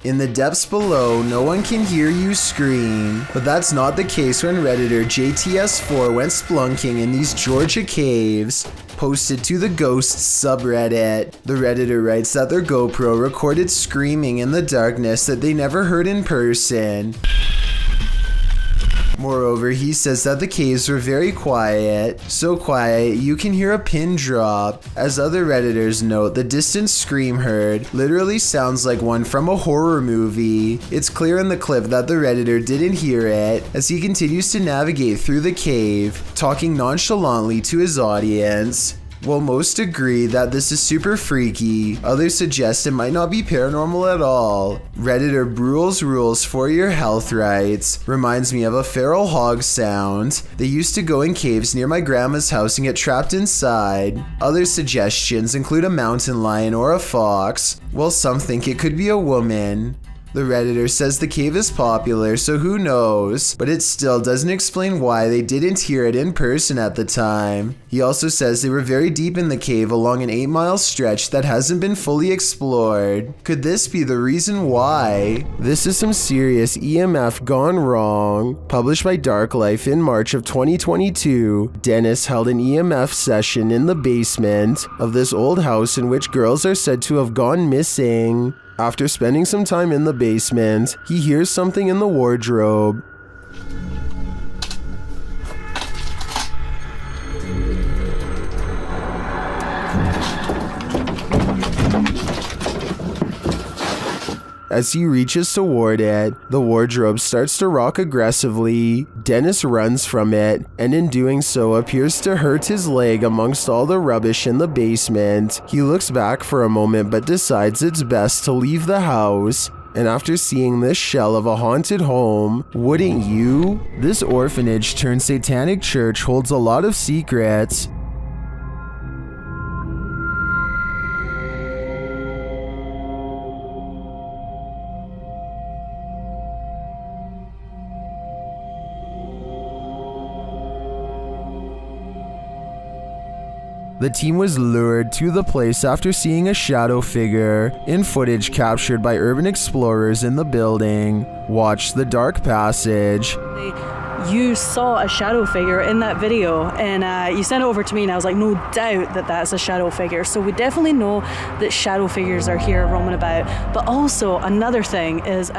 In the depths below, no one can hear you scream, but that's not the case when Redditor JTS4 went splunking in these Georgia caves. Posted to the Ghosts subreddit. The Redditor writes that their GoPro recorded screaming in the darkness that they never heard in person. Moreover, he says that the caves were very quiet, so quiet you can hear a pin drop. As other Redditors note, the distant scream heard literally sounds like one from a horror movie. It's clear in the clip that the Redditor didn't hear it, as he continues to navigate through the cave, talking nonchalantly to his audience. While most agree that this is super freaky, others suggest it might not be paranormal at all. Redditor Brule's Rules for Your Health writes, reminds me of a feral hog sound. They used to go in caves near my grandma's house and get trapped inside. Other suggestions include a mountain lion or a fox, while some think it could be a woman. The Redditor says the cave is popular, so who knows, but it still doesn't explain why they didn't hear it in person at the time. He also says they were very deep in the cave along an 8-mile stretch that hasn't been fully explored. Could this be the reason why? This is some serious EMF gone wrong. Published by Dark Life in March of 2022, Dennis held an EMF session in the basement of this old house in which girls are said to have gone missing. After spending some time in the basement, he hears something in the wardrobe. As he reaches toward it, the wardrobe starts to rock aggressively. Dennis runs from it, and in doing so appears to hurt his leg amongst all the rubbish in the basement. He looks back for a moment but decides it's best to leave the house. And after seeing this shell of a haunted home, wouldn't you? This orphanage turned satanic church holds a lot of secrets. The team was lured to the place after seeing a shadow figure in footage captured by urban explorers in the building. Watch the dark passage. You saw a shadow figure in that video, and you sent it over to me, and I was like, no doubt that that's a shadow figure. So we definitely know that shadow figures are here roaming about. But also another thing is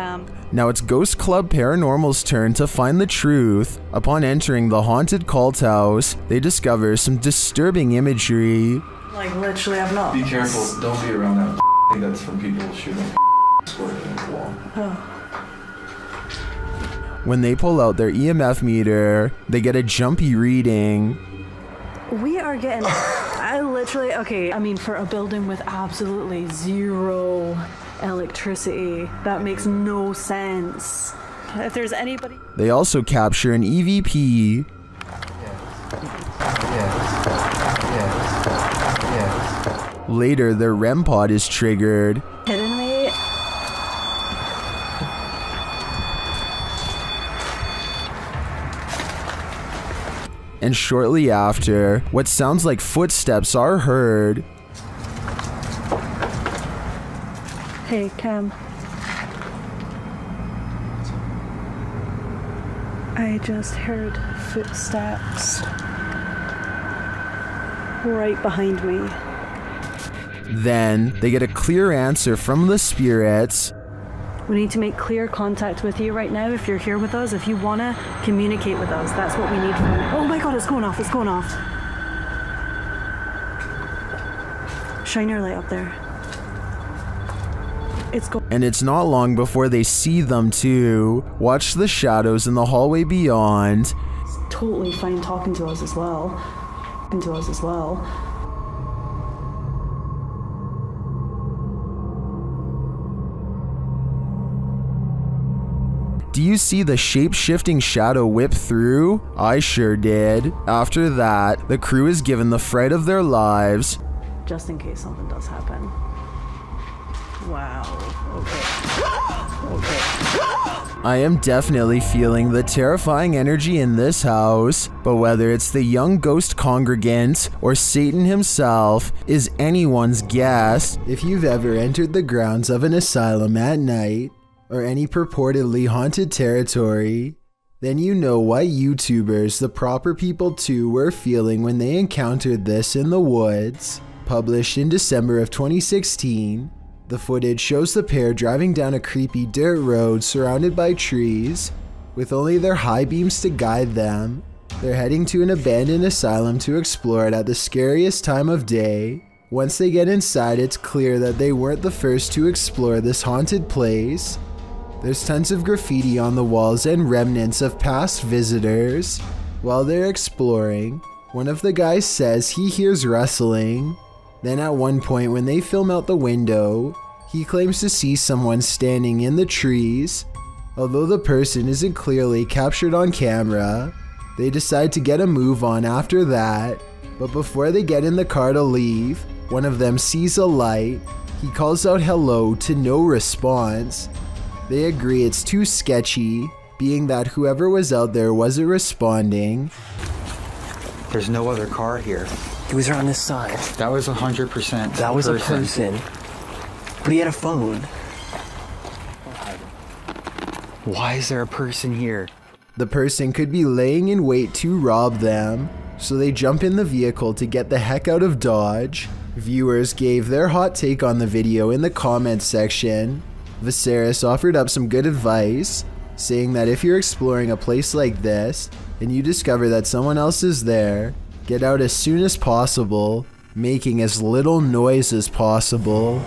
now it's Ghost Club Paranormal's turn to find the truth. Upon entering the haunted cult house, they discover some disturbing imagery. Like, literally, I've not. Be careful, don't be around that. That's from people shooting squirting in the wall. Oh. When they pull out their EMF meter, they get a jumpy reading. We are getting, I mean, for a building with absolutely zero electricity, that makes no sense. If there's anybody... They also capture an EVP. Yes. Later, their REM pod is triggered. Kidding me? And shortly after, what sounds like footsteps are heard. Hey, Cam. I just heard footsteps right behind me. Then, they get a clear answer from the spirits. We need to make clear contact with you right now if you're here with us. If you want to communicate with us, that's what we need from you. Oh my god, it's going off, it's going off. Shine your light up there. And it's not long before they see them too. Watch the shadows in the hallway beyond. It's totally fine talking to us as well. Do you see the shape-shifting shadow whip through? I sure did. After that, the crew is given the fright of their lives. Just in case something does happen. Wow. Okay. I am definitely feeling the terrifying energy in this house, but whether it's the young ghost congregant or Satan himself is anyone's guess. If you've ever entered the grounds of an asylum at night, or any purportedly haunted territory, then you know what YouTubers, the proper people too, were feeling when they encountered this in the woods. Published in December of 2016, the footage shows the pair driving down a creepy dirt road surrounded by trees. With only their high beams to guide them, they're heading to an abandoned asylum to explore it at the scariest time of day. Once they get inside, it's clear that they weren't the first to explore this haunted place. There's tons of graffiti on the walls and remnants of past visitors. While they're exploring, one of the guys says he hears rustling. Then at one point when they film out the window, he claims to see someone standing in the trees. Although the person isn't clearly captured on camera, they decide to get a move on after that. But before they get in the car to leave, one of them sees a light. He calls out hello to no response. They agree it's too sketchy, being that whoever was out there wasn't responding. There's no other car here. He was on this side. That was 100%. That was a person. But he had a phone. Why is there a person here? The person could be laying in wait to rob them, so they jump in the vehicle to get the heck out of Dodge. Viewers gave their hot take on the video in the comments section. Viserys offered up some good advice, saying that if you're exploring a place like this and you discover that someone else is there, get out as soon as possible, making as little noise as possible.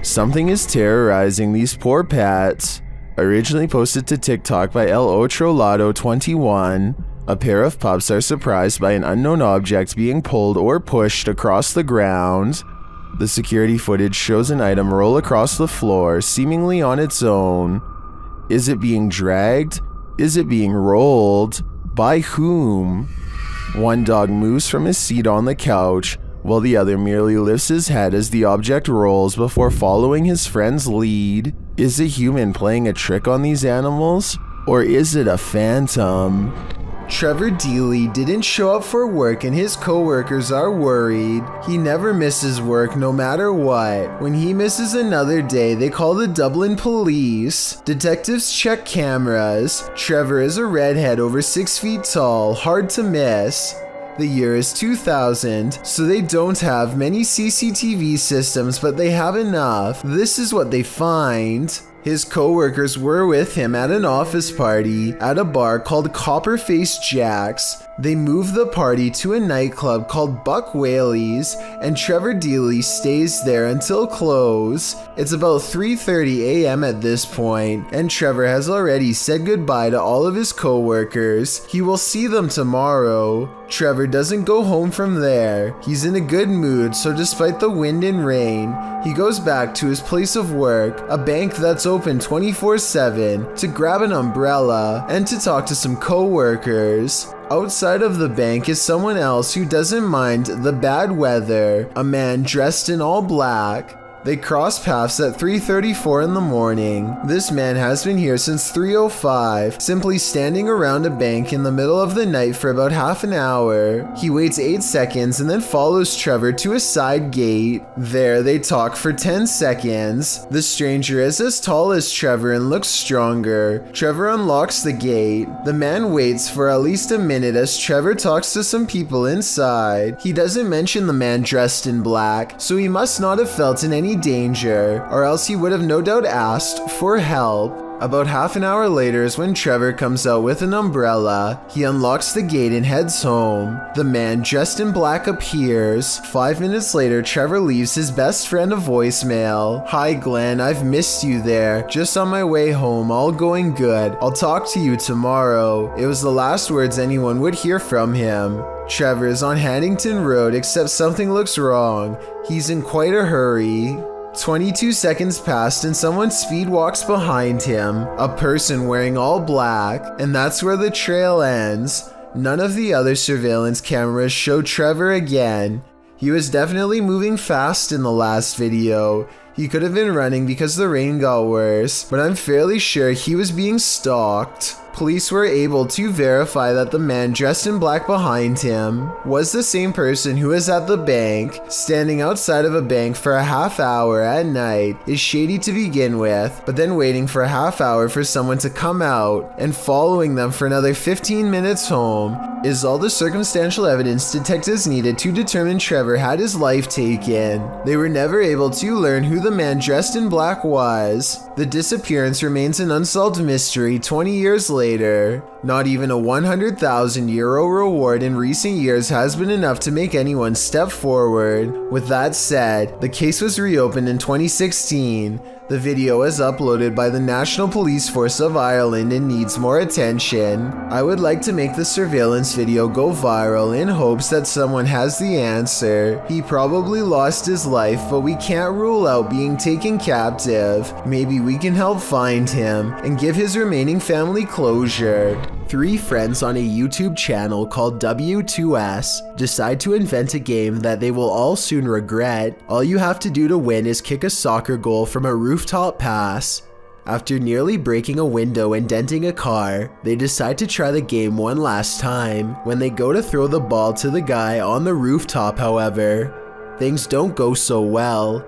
Something is terrorizing these poor pets. Originally posted to TikTok by El Otrolado 21, a pair of pups are surprised by an unknown object being pulled or pushed across the ground. The security footage shows an item roll across the floor, seemingly on its own. Is it being dragged? Is it being rolled? By whom? One dog moves from his seat on the couch, while the other merely lifts his head as the object rolls before following his friend's lead. Is a human playing a trick on these animals? Or is it a phantom? Trevor Dealey didn't show up for work and his co-workers are worried. He never misses work no matter what. When he misses another day, they call the Dublin police. Detectives check cameras. Trevor is a redhead over 6 feet tall, hard to miss. The year is 2000, so they don't have many CCTV systems, but they have enough. This is what they find. His co-workers were with him at an office party at a bar called Copperface Jack's. They moved the party to a nightclub called Buck Whaley's, and Trevor Dealey stays there until close. It's about 3:30 a.m. at this point, and Trevor has already said goodbye to all of his co-workers. He will see them tomorrow. Trevor doesn't go home from there. He's in a good mood, so despite the wind and rain, he goes back to his place of work, a bank that's open 24/7, to grab an umbrella and to talk to some co-workers. Outside of the bank is someone else who doesn't mind the bad weather, a man dressed in all black. They cross paths at 3:34 in the morning. This man has been here since 3:05, simply standing around a bank in the middle of the night for about half an hour. He waits 8 seconds and then follows Trevor to a side gate. There they talk for 10 seconds. The stranger is as tall as Trevor and looks stronger. Trevor unlocks the gate. The man waits for at least a minute as Trevor talks to some people inside. He doesn't mention the man dressed in black, so he must not have felt in any danger, or else he would have no doubt asked for help. About half an hour later is when Trevor comes out with an umbrella. He unlocks the gate and heads home. The man dressed in black appears. 5 minutes later, Trevor leaves his best friend a voicemail. "Hi Glenn, I've missed you there. Just on my way home, all going good. I'll talk to you tomorrow." It was the last words anyone would hear from him. Trevor is on Haddington Road, except something looks wrong. He's in quite a hurry. 22 seconds passed and someone speed walks behind him, a person wearing all black, and that's where the trail ends. None of the other surveillance cameras show Trevor again. He was definitely moving fast in the last video. He could have been running because the rain got worse, but I'm fairly sure he was being stalked. Police were able to verify that the man dressed in black behind him was the same person who was at the bank. Standing outside of a bank for a half hour at night is shady to begin with, but then waiting for a half hour for someone to come out and following them for another 15 minutes home is all the circumstantial evidence detectives needed to determine Trevor had his life taken. They were never able to learn who the man dressed in black was. The disappearance remains an unsolved mystery 20 years later. Not even a 100,000 euro reward in recent years has been enough to make anyone step forward. With that said, the case was reopened in 2016. The video was uploaded by the National Police Force of Ireland and needs more attention. I would like to make the surveillance video go viral in hopes that someone has the answer. He probably lost his life, but we can't rule out being taken captive. Maybe we can help find him and give his remaining family closure. 3 friends on a YouTube channel called W2S decide to invent a game that they will all soon regret. All you have to do to win is kick a soccer goal from a rooftop pass. After nearly breaking a window and denting a car, they decide to try the game one last time. When they go to throw the ball to the guy on the rooftop, however, things don't go so well.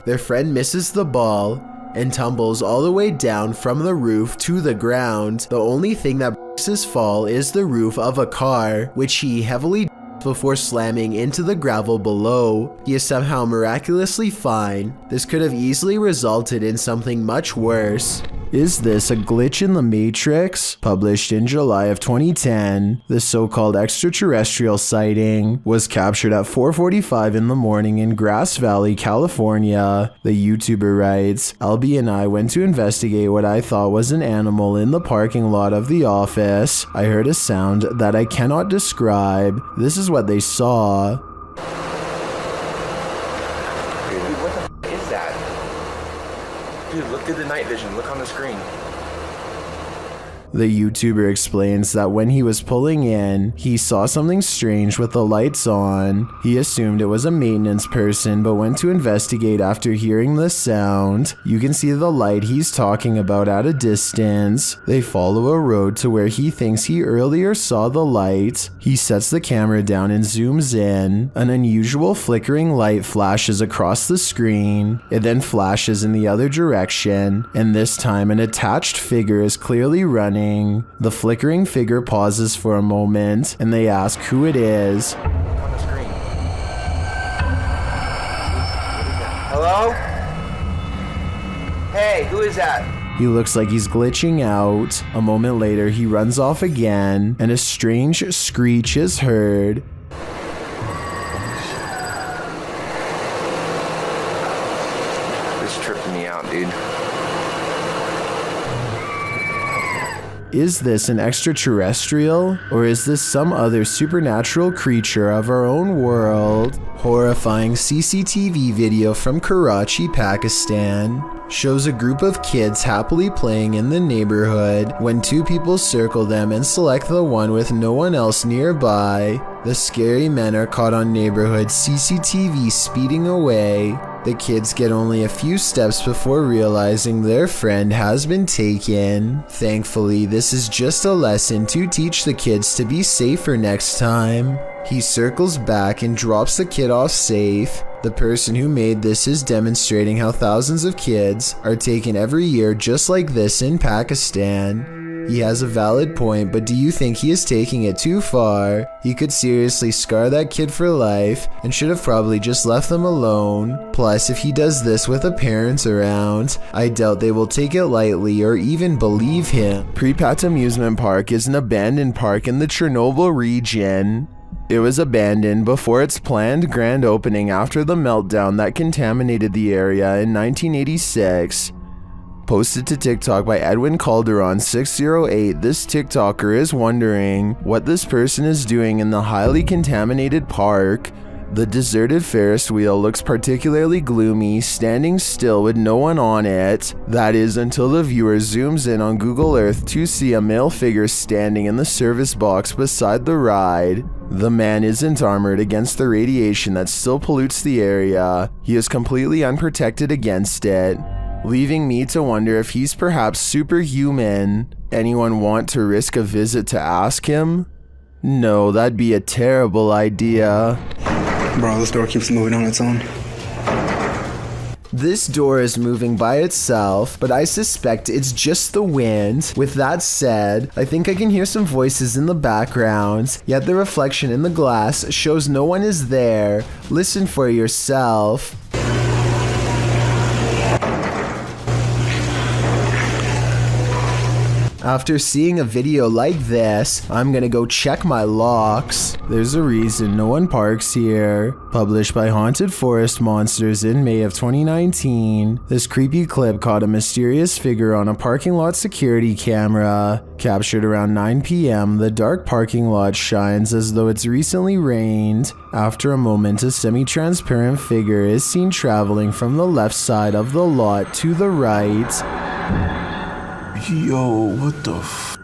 Their friend misses the ball and tumbles all the way down from the roof to the ground. The only thing that breaks his fall is the roof of a car, which he heavily before slamming into the gravel below. He is somehow miraculously fine. This could have easily resulted in something much worse. Is this a glitch in the Matrix? Published in July of 2010, the so-called extraterrestrial sighting was captured at 4:45 in the morning in Grass Valley, California. The YouTuber writes, "Albie and I went to investigate what I thought was an animal in the parking lot of the office. I heard a sound that I cannot describe. This is what they saw." Dude, look through the night vision. Look on the screen. The YouTuber explains that when he was pulling in, he saw something strange with the lights on. He assumed it was a maintenance person, but went to investigate after hearing the sound. You can see the light he's talking about at a distance. They follow a road to where he thinks he earlier saw the light. He sets the camera down and zooms in. An unusual flickering light flashes across the screen. It then flashes in the other direction, and this time an attached figure is clearly running. The flickering figure pauses for a moment, and they ask who it is. On the screen. Hello? Hey, who is that? He looks like he's glitching out. A moment later, he runs off again, and a strange screech is heard. This is tripping me out, dude. Is this an extraterrestrial, or is this some other supernatural creature of our own world? Horrifying CCTV video from Karachi, Pakistan shows a group of kids happily playing in the neighborhood when 2 people circle them and select the one with no one else nearby. The scary men are caught on neighborhood CCTV speeding away. The kids get only a few steps before realizing their friend has been taken. Thankfully, this is just a lesson to teach the kids to be safer next time. He circles back and drops the kid off safe. The person who made this is demonstrating how thousands of kids are taken every year just like this in Pakistan. He has a valid point, but do you think he is taking it too far? He could seriously scar that kid for life and should have probably just left them alone. Plus, if he does this with the parents around, I doubt they will take it lightly or even believe him. Pripat Amusement Park is an abandoned park in the Chernobyl region. It was abandoned before its planned grand opening after the meltdown that contaminated the area in 1986. Posted to TikTok by Edwin Calderon 608, this TikToker is wondering what this person is doing in the highly contaminated park. The deserted Ferris wheel looks particularly gloomy, standing still with no one on it. That is until the viewer zooms in on Google Earth to see a male figure standing in the service box beside the ride. The man isn't armored against the radiation that still pollutes the area. He is completely unprotected against it, leaving me to wonder if he's perhaps superhuman. Anyone want to risk a visit to ask him? No, that'd be a terrible idea. Bro, this door keeps moving on its own. This door is moving by itself, but I suspect it's just the wind. With that said, I think I can hear some voices in the background, yet the reflection in the glass shows no one is there. Listen for yourself. After seeing a video like this, I'm gonna go check my locks. There's a reason no one parks here. Published by Haunted Forest Monsters in May of 2019, this creepy clip caught a mysterious figure on a parking lot security camera. Captured around 9 p.m., the dark parking lot shines as though it's recently rained. After a moment, a semi-transparent figure is seen traveling from the left side of the lot to the right. Yo, what the f?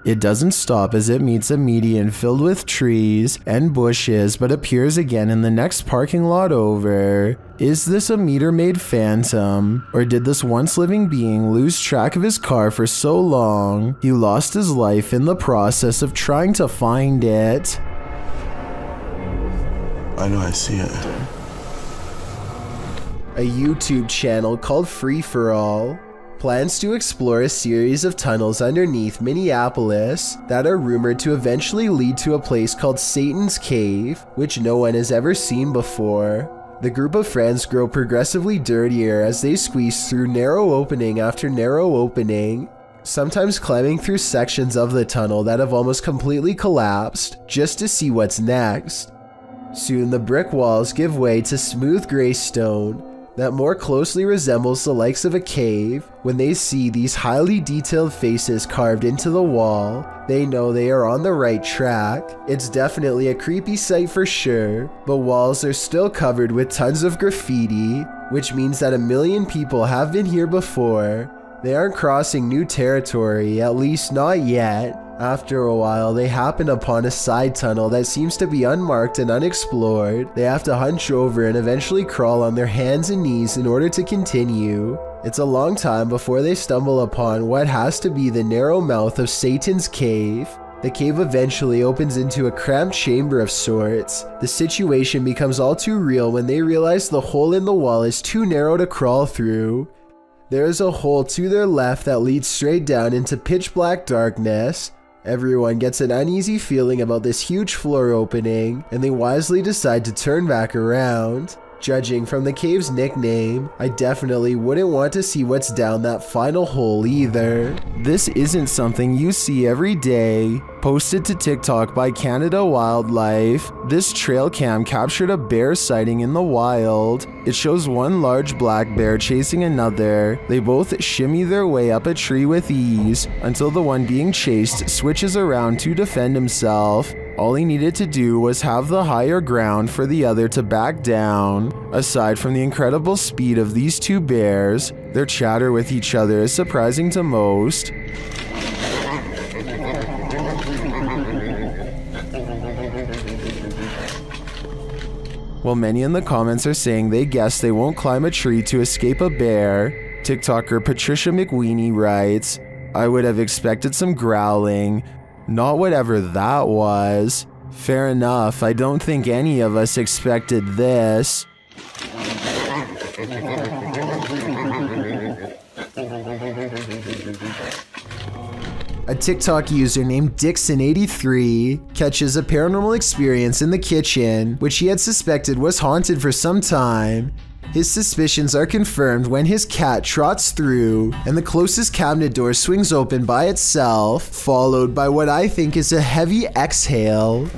It doesn't stop as it meets a median filled with trees and bushes, but appears again in the next parking lot over. Is this a meter-maid phantom? Or did this once living being lose track of his car for so long, he lost his life in the process of trying to find it? I know I see it. A YouTube channel called Free For All plans to explore a series of tunnels underneath Minneapolis that are rumored to eventually lead to a place called Satan's Cave, which no one has ever seen before. The group of friends grow progressively dirtier as they squeeze through narrow opening after narrow opening, sometimes climbing through sections of the tunnel that have almost completely collapsed just to see what's next. Soon the brick walls give way to smooth gray stone that more closely resembles the likes of a cave. When they see these highly detailed faces carved into the wall, they know they are on the right track. It's definitely a creepy sight for sure, but walls are still covered with tons of graffiti, which means that 1 million people have been here before. They aren't crossing new territory, at least not yet. After a while, they happen upon a side tunnel that seems to be unmarked and unexplored. They have to hunch over and eventually crawl on their hands and knees in order to continue. It's a long time before they stumble upon what has to be the narrow mouth of Satan's Cave. The cave eventually opens into a cramped chamber of sorts. The situation becomes all too real when they realize the hole in the wall is too narrow to crawl through. There is a hole to their left that leads straight down into pitch black darkness. Everyone gets an uneasy feeling about this huge floor opening, and they wisely decide to turn back around. Judging from the cave's nickname, I definitely wouldn't want to see what's down that final hole either. This isn't something you see every day. Posted to TikTok by Canada Wildlife, this trail cam captured a bear sighting in the wild. It shows one large black bear chasing another. They both shimmy their way up a tree with ease until the one being chased switches around to defend himself. All he needed to do was have the higher ground for the other to back down. Aside from the incredible speed of these two bears, their chatter with each other is surprising to most. While many in the comments are saying they guess they won't climb a tree to escape a bear, TikToker Patricia McWeenie writes, "I would have expected some growling. Not whatever that was. Fair enough, I don't think any of us expected this." A TikTok user named Dixon83 catches a paranormal experience in the kitchen, which he had suspected was haunted for some time. His suspicions are confirmed when his cat trots through and the closest cabinet door swings open by itself, followed by what I think is a heavy exhale.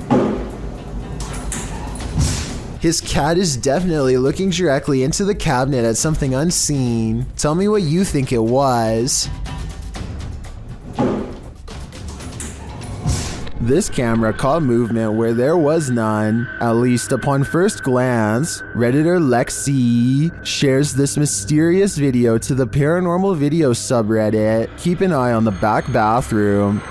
His cat is definitely looking directly into the cabinet at something unseen. Tell me what you think it was. This camera caught movement where there was none, at least upon first glance. Redditor Lexi shares this mysterious video to the paranormal video subreddit. Keep an eye on the back bathroom.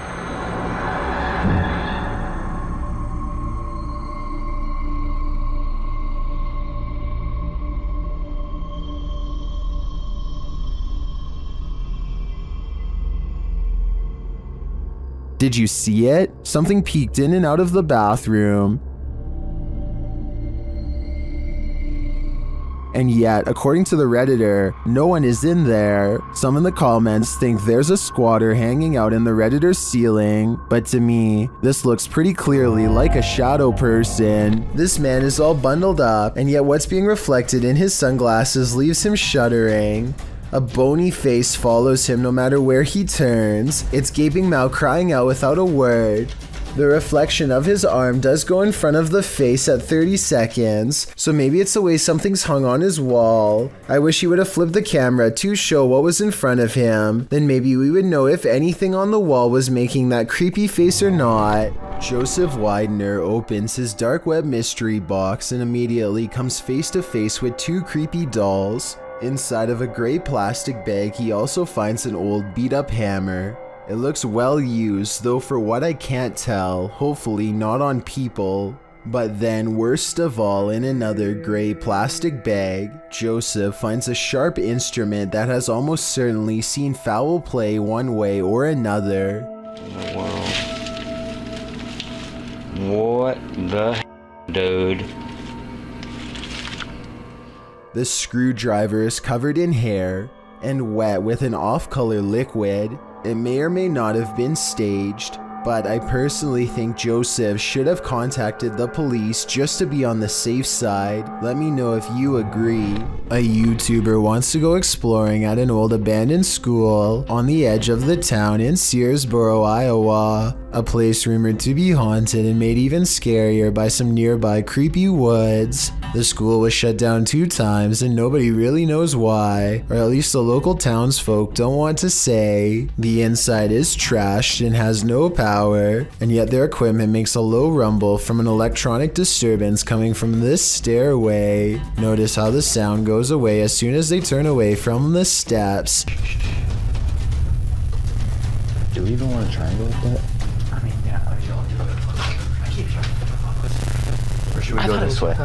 Did you see it? Something peeked in and out of the bathroom. And yet, according to the Redditor, no one is in there. Some in the comments think there's a squatter hanging out in the Redditor's ceiling, but to me, this looks pretty clearly like a shadow person. This man is all bundled up, and yet what's being reflected in his sunglasses leaves him shuddering. A bony face follows him no matter where he turns, its gaping mouth crying out without a word. The reflection of his arm does go in front of the face at 30 seconds, so maybe it's the way something's hung on his wall. I wish he would have flipped the camera to show what was in front of him, then maybe we would know if anything on the wall was making that creepy face or not. Joseph Widener opens his dark web mystery box and immediately comes face to face with two creepy dolls. Inside of a gray plastic bag, he also finds an old beat-up hammer. It looks well used, though for what I can't tell, hopefully not on people. But then, worst of all, in another gray plastic bag, Joseph finds a sharp instrument that has almost certainly seen foul play one way or another. What the dude? The screwdriver is covered in hair and wet with an off-color liquid. It may or may not have been staged, but I personally think Joseph should have contacted the police just to be on the safe side. Let me know if you agree. A YouTuber wants to go exploring at an old abandoned school on the edge of the town in Searsboro, Iowa. A place rumored to be haunted and made even scarier by some nearby creepy woods. The school was shut down 2 times and nobody really knows why, or at least the local townsfolk don't want to say. The inside is trashed and has no power, and yet their equipment makes a low rumble from an electronic disturbance coming from this stairway. Notice how the sound goes away as soon as they turn away from the steps. Do we even want to try and go with that? I mean, yeah. Or should we go this way?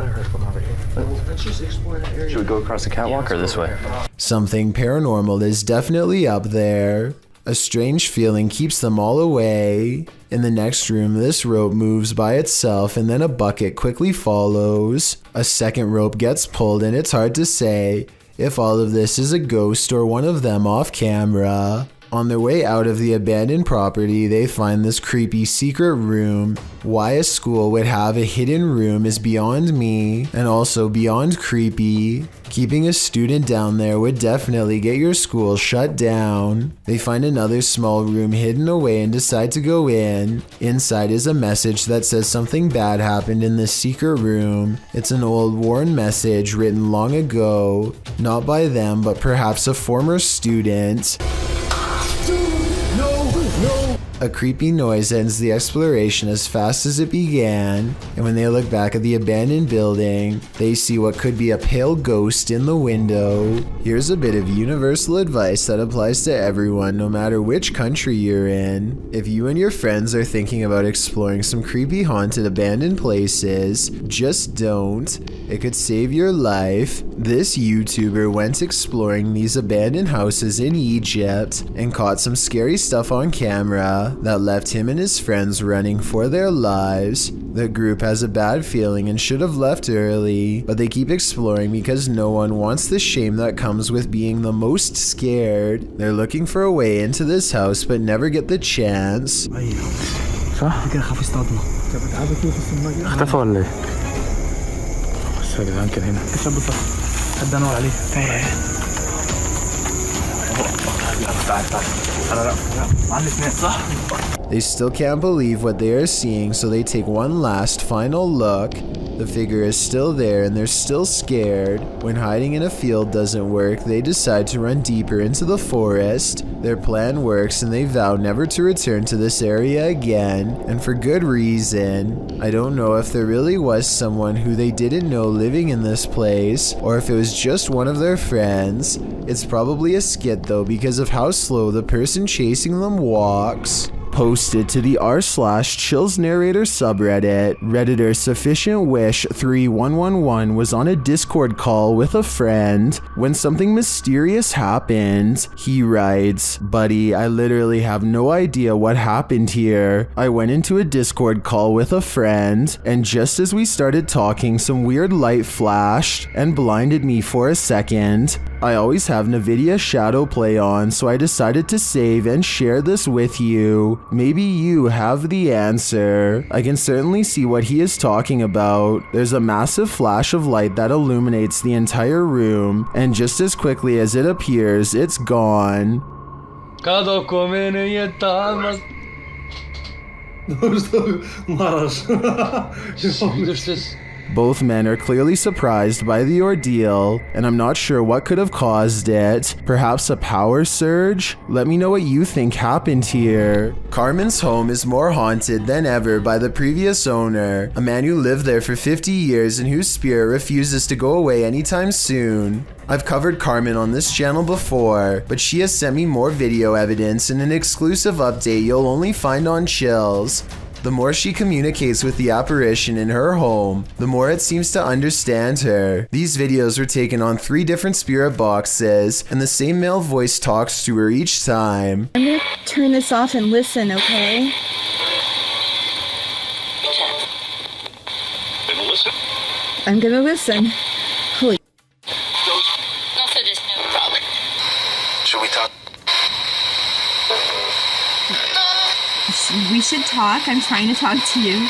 Let's just explore that area. Should we go across the catwalk or this way? Something paranormal is definitely up there. A strange feeling keeps them all away. In the next room, this rope moves by itself and then a bucket quickly follows. A second rope gets pulled and it's hard to say if all of this is a ghost or one of them off camera. On their way out of the abandoned property, they find this creepy secret room. Why a school would have a hidden room is beyond me, and also beyond creepy. Keeping a student down there would definitely get your school shut down. They find another small room hidden away and decide to go in. Inside is a message that says something bad happened in this secret room. It's an old worn message written long ago, not by them, but perhaps a former student. A creepy noise ends the exploration as fast as it began, and when they look back at the abandoned building, they see what could be a pale ghost in the window. Here's a bit of universal advice that applies to everyone, no matter which country you're in. If you and your friends are thinking about exploring some creepy haunted abandoned places, just don't. It could save your life. This YouTuber went exploring these abandoned houses in Egypt and caught some scary stuff on camera that left him and his friends running for their lives. The group has a bad feeling and should have left early, but they keep exploring because no one wants the shame that comes with being the most scared. They're looking for a way into this house but never get the chance. صح؟ كده خاف يصطادنا. بتعبي كيف في المية؟ اختفى ولا ايه؟ بس يا جدعان كان هنا. الشاب صح. حد انور عليه. تعال. انا لا. معانا الاثنين صح؟ They still can't believe what they are seeing, so they take one last final look. The figure is still there and they're still scared. When hiding in a field doesn't work, they decide to run deeper into the forest. Their plan works and they vow never to return to this area again, and for good reason. I don't know if there really was someone who they didn't know living in this place, or if it was just one of their friends. It's probably a skit though, because of how slow the person chasing them walks. Posted to the r/chills narrator subreddit, Redditor Sufficient Wish 3111 was on a Discord call with a friend when something mysterious happened. He writes, "Buddy, I literally have no idea what happened here. I went into a Discord call with a friend, and just as we started talking, some weird light flashed and blinded me for a second. I always have NVIDIA Shadow Play on, so I decided to save and share this with you. Maybe you have the answer." I can certainly see what he is talking about. There's a massive flash of light that illuminates the entire room, and just as quickly as it appears, it's gone. Both men are clearly surprised by the ordeal, and I'm not sure what could have caused it. Perhaps a power surge? Let me know what you think happened here. Carmen's home is more haunted than ever by the previous owner, a man who lived there for 50 years and whose spirit refuses to go away anytime soon. I've covered Carmen on this channel before, but she has sent me more video evidence and an exclusive update you'll only find on Chills. The more she communicates with the apparition in her home, the more it seems to understand her. These videos were taken on 3 different spirit boxes, and the same male voice talks to her each time. I'm gonna turn this off and listen, okay? I'm gonna listen. Holy. Also, just no problem. Should we talk? We should talk. I'm trying to talk to you.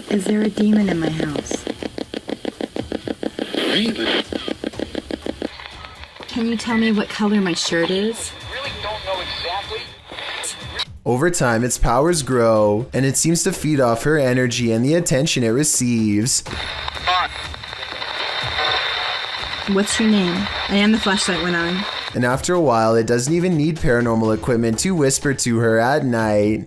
Is there a demon in my house? Can you tell me what color my shirt is? Really don't know exactly. Over time, its powers grow, and it seems to feed off her energy and the attention it receives. What's your name? And the flashlight went on. And after a while, it doesn't even need paranormal equipment to whisper to her at night.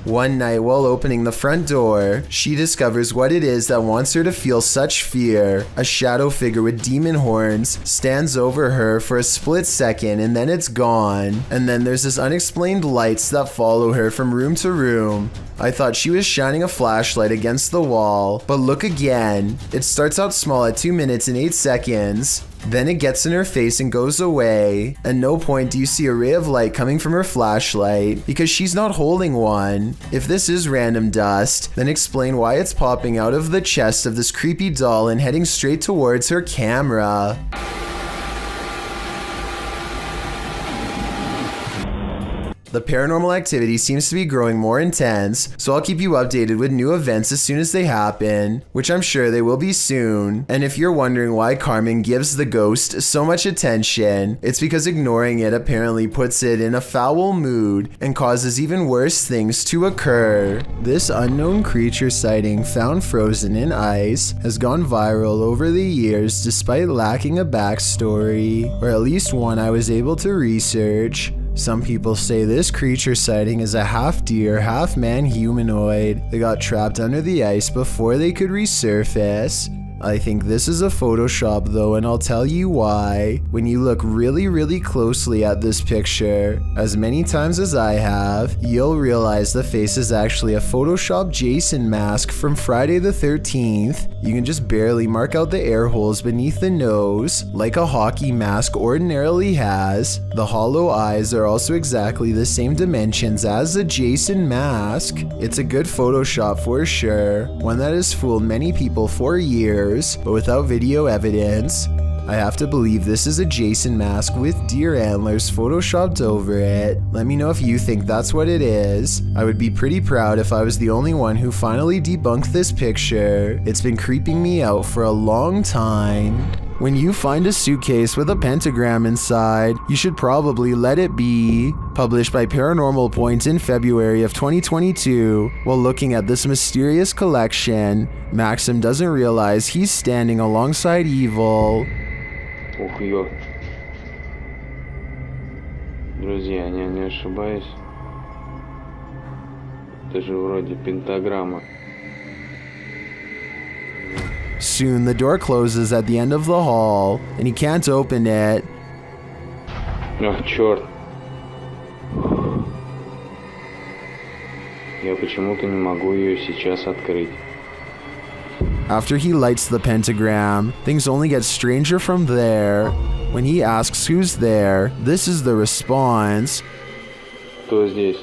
One night, while opening the front door, she discovers what it is that wants her to feel such fear. A shadow figure with demon horns stands over her for a split second, and then it's gone. And then there's this unexplained lights that follow her from room to room. I thought she was shining a flashlight against the wall, but look again. It starts out small at 2 minutes and 8 seconds. Then it gets in her face and goes away. At no point do you see a ray of light coming from her flashlight, because she's not holding one. If this is random dust, then explain why it's popping out of the chest of this creepy doll and heading straight towards her camera. The paranormal activity seems to be growing more intense, so I'll keep you updated with new events as soon as they happen, which I'm sure they will be soon. And if you're wondering why Carmen gives the ghost so much attention, it's because ignoring it apparently puts it in a foul mood and causes even worse things to occur. This unknown creature sighting found frozen in ice has gone viral over the years despite lacking a backstory, or at least one I was able to research. Some people say this creature sighting is a half deer, half man humanoid that got trapped under the ice before they could resurface. I think this is a Photoshop though, and I'll tell you why. When you look really closely at this picture, as many times as I have, you'll realize the face is actually a Photoshop Jason mask from Friday the 13th. You can just barely mark out the air holes beneath the nose, like a hockey mask ordinarily has. The hollow eyes are also exactly the same dimensions as the Jason mask. It's a good Photoshop for sure, one that has fooled many people for years, but without video evidence. I have to believe this is a Jason mask with deer antlers photoshopped over it. Let me know if you think that's what it is. I would be pretty proud if I was the only one who finally debunked this picture. It's been creeping me out for a long time. When you find a suitcase with a pentagram inside, you should probably let it be. Published by Paranormal Point in February of 2022, while looking at this mysterious collection, Maxim doesn't realize he's standing alongside evil. Ух, ё. Друзья, не ошибаюсь. Это же вроде пентаграмма. Soon the door closes at the end of the hall, and he can't open it. Ах, черт. Я почему-то не могу ее сейчас открыть. After he lights the pentagram, things only get stranger from there. When he asks who's there, this is the response. Кто здесь?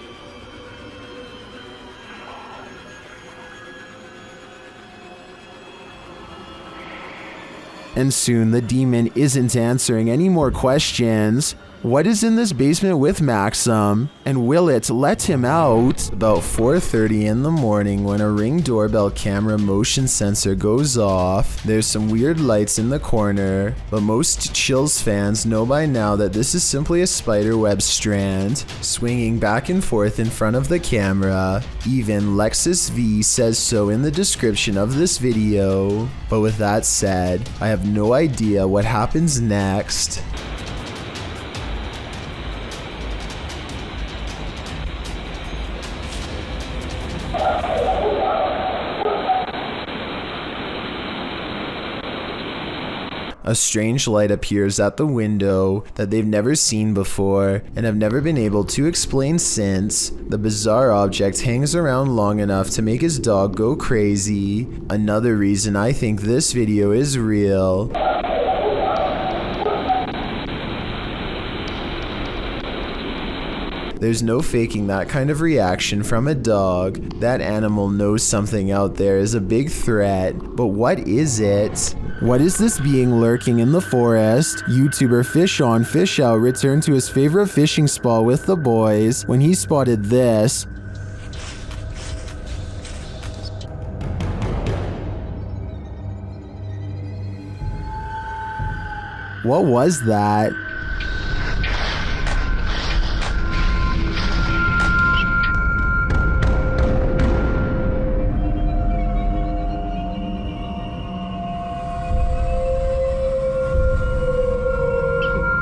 And soon the demon isn't answering any more questions. What is in this basement with Maxim? And will it let him out? About 4:30 in the morning, when a Ring doorbell camera motion sensor goes off, there's some weird lights in the corner, but most Chills fans know by now that this is simply a spider web strand, swinging back and forth in front of the camera. Even Lexus V says so in the description of this video. But with that said, I have no idea what happens next. A strange light appears at the window that they've never seen before and have never been able to explain since. The bizarre object hangs around long enough to make his dog go crazy. Another reason I think this video is real. There's no faking that kind of reaction from a dog. That animal knows something out there is a big threat, but what is it? What is this being lurking in the forest? YouTuber Fish On Fish Out returned to his favorite fishing spot with the boys when he spotted this. What was that?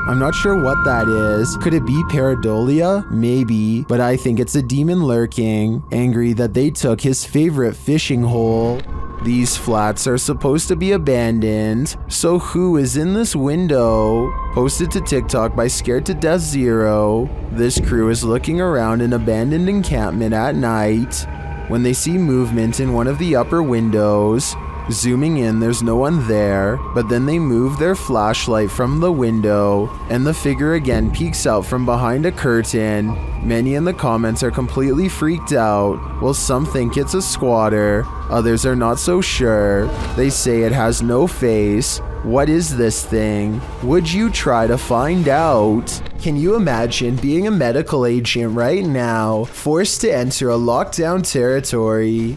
I'm not sure what that is. Could it be pareidolia? Maybe, but I think it's a demon lurking, angry that they took his favorite fishing hole. These flats are supposed to be abandoned, so who is in this window? Posted to TikTok by Scared to Death Zero, this crew is looking around an abandoned encampment at night when they see movement in one of the upper windows. Zooming in, there's no one there, but then they move their flashlight from the window, and the figure again peeks out from behind a curtain. Many in the comments are completely freaked out, while some think it's a squatter, others are not so sure. They say it has no face. What is this thing? Would you try to find out? Can you imagine being a medical agent right now, forced to enter a lockdown territory?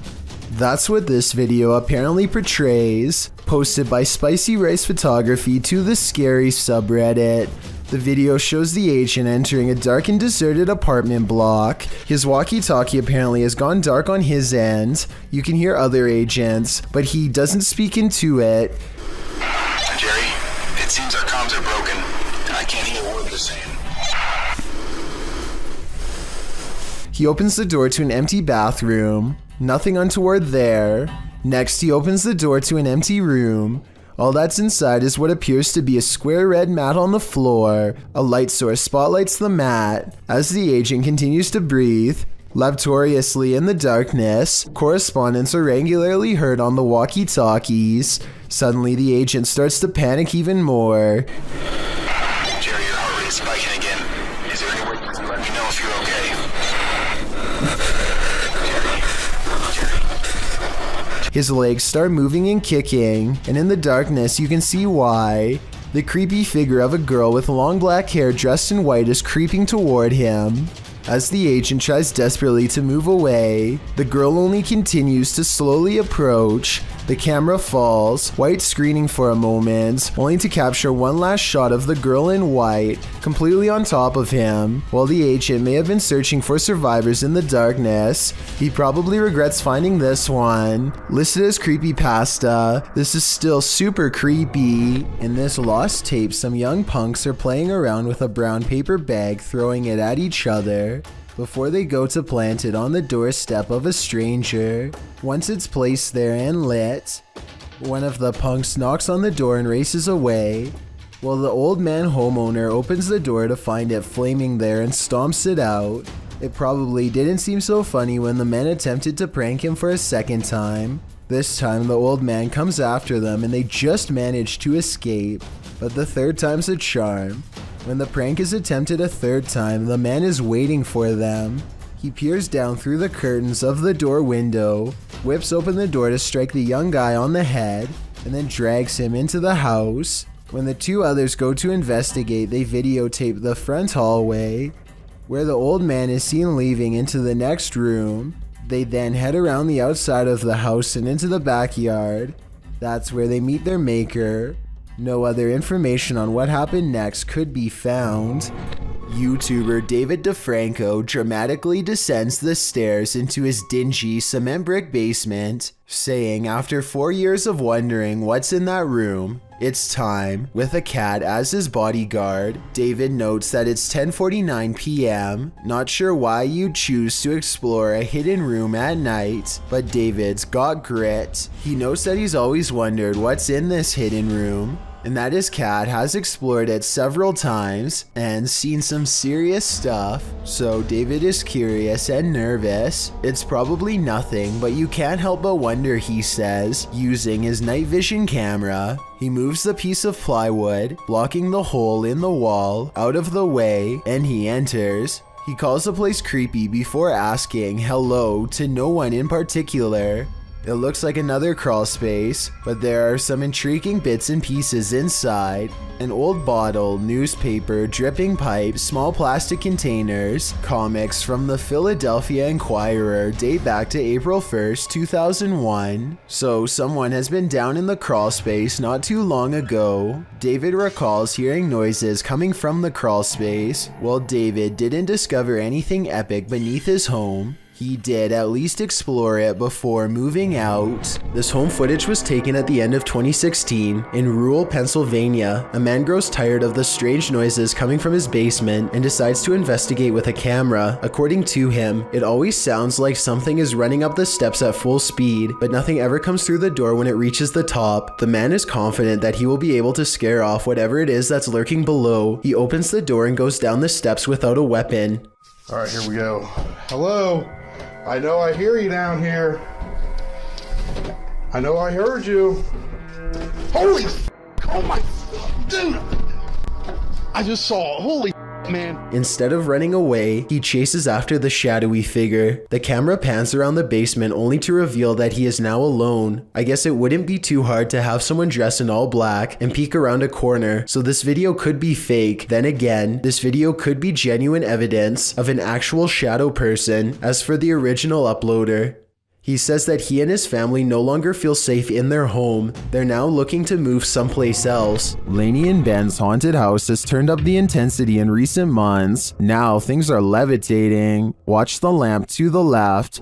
That's what this video apparently portrays. Posted by Spicy Rice Photography to the Scary subreddit. The video shows the agent entering a dark and deserted apartment block. His walkie-talkie apparently has gone dark on his end. You can hear other agents, but he doesn't speak into it. Jerry, it seems our comms are broken. I can't hear a word they're saying. He opens the door to an empty bathroom. Nothing untoward there. Next, he opens the door to an empty room. All that's inside is what appears to be a square red mat on the floor. A light source spotlights the mat. As the agent continues to breathe laboriously in the darkness, correspondents are regularly heard on the walkie-talkies. Suddenly, the agent starts to panic even more. Jerry, your heart rate is spiking again. Is there any way you can let me know if you're okay? His legs start moving and kicking, and in the darkness you can see why. The creepy figure of a girl with long black hair dressed in white is creeping toward him. As the agent tries desperately to move away, the girl only continues to slowly approach. The camera falls, white screening for a moment, only to capture one last shot of the girl in white, completely on top of him. While the agent may have been searching for survivors in the darkness, he probably regrets finding this one. Listed as creepypasta, this is still super creepy. In this lost tape, some young punks are playing around with a brown paper bag, throwing it at each other before they go to plant it on the doorstep of a stranger. Once it's placed there and lit, one of the punks knocks on the door and races away, while the old man homeowner opens the door to find it flaming there and stomps it out. It probably didn't seem so funny when the men attempted to prank him for a second time. This time the old man comes after them and they just manage to escape, but the third time's a charm. When the prank is attempted a third time, the man is waiting for them. He peers down through the curtains of the door window, whips open the door to strike the young guy on the head, and then drags him into the house. When the two others go to investigate, they videotape the front hallway, where the old man is seen leaving into the next room. They then head around the outside of the house and into the backyard. That's where they meet their maker. No other information on what happened next could be found. YouTuber David DeFranco dramatically descends the stairs into his dingy cement brick basement, saying after 4 years of wondering what's in that room, it's time. With a cat as his bodyguard, David notes that it's 10:49 p.m. Not sure why you'd choose to explore a hidden room at night, but David's got grit. He notes that he's always wondered what's in this hidden room, and that his cat has explored it several times and seen some serious stuff, so David is curious and nervous. It's probably nothing, but you can't help but wonder, he says, using his night vision camera. He moves the piece of plywood, blocking the hole in the wall, out of the way, and he enters. He calls the place creepy before asking hello to no one in particular. It looks like another crawl space, but there are some intriguing bits and pieces inside. An old bottle, newspaper, dripping pipe, small plastic containers, comics from the Philadelphia Inquirer date back to April 1st, 2001. So someone has been down in the crawl space not too long ago. David recalls hearing noises coming from the crawl space. While David didn't discover anything epic beneath his home, he did at least explore it before moving out. This home footage was taken at the end of 2016 in rural Pennsylvania. A man grows tired of the strange noises coming from his basement and decides to investigate with a camera. According to him, it always sounds like something is running up the steps at full speed, but nothing ever comes through the door when it reaches the top. The man is confident that he will be able to scare off whatever it is that's lurking below. He opens the door and goes down the steps without a weapon. All right, here we go. Hello? I know I hear you down here. I know I heard you. Holy oh my, dude. I just saw, holy man. Instead of running away, he chases after the shadowy figure. The camera pans around the basement only to reveal that he is now alone. I guess it wouldn't be too hard to have someone dressed in all black and peek around a corner, so this video could be fake. Then again, this video could be genuine evidence of an actual shadow person. As for the original uploader, he says that he and his family no longer feel safe in their home. They're now looking to move someplace else. Lainey and Ben's haunted house has turned up the intensity in recent months. Now things are levitating. Watch the lamp to the left.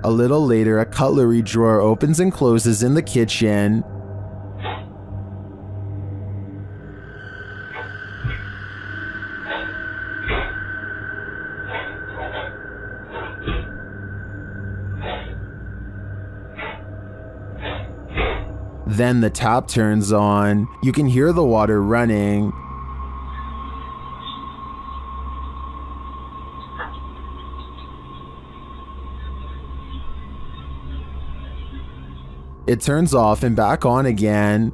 A little later, a cutlery drawer opens and closes in the kitchen. Then the tap turns on. You can hear the water running. It turns off and back on again.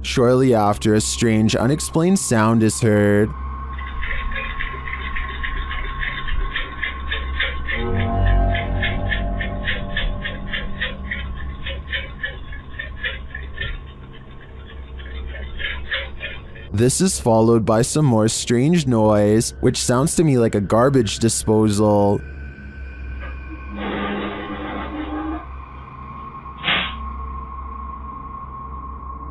Shortly after, a strange, unexplained sound is heard. This is followed by some more strange noise, which sounds to me like a garbage disposal.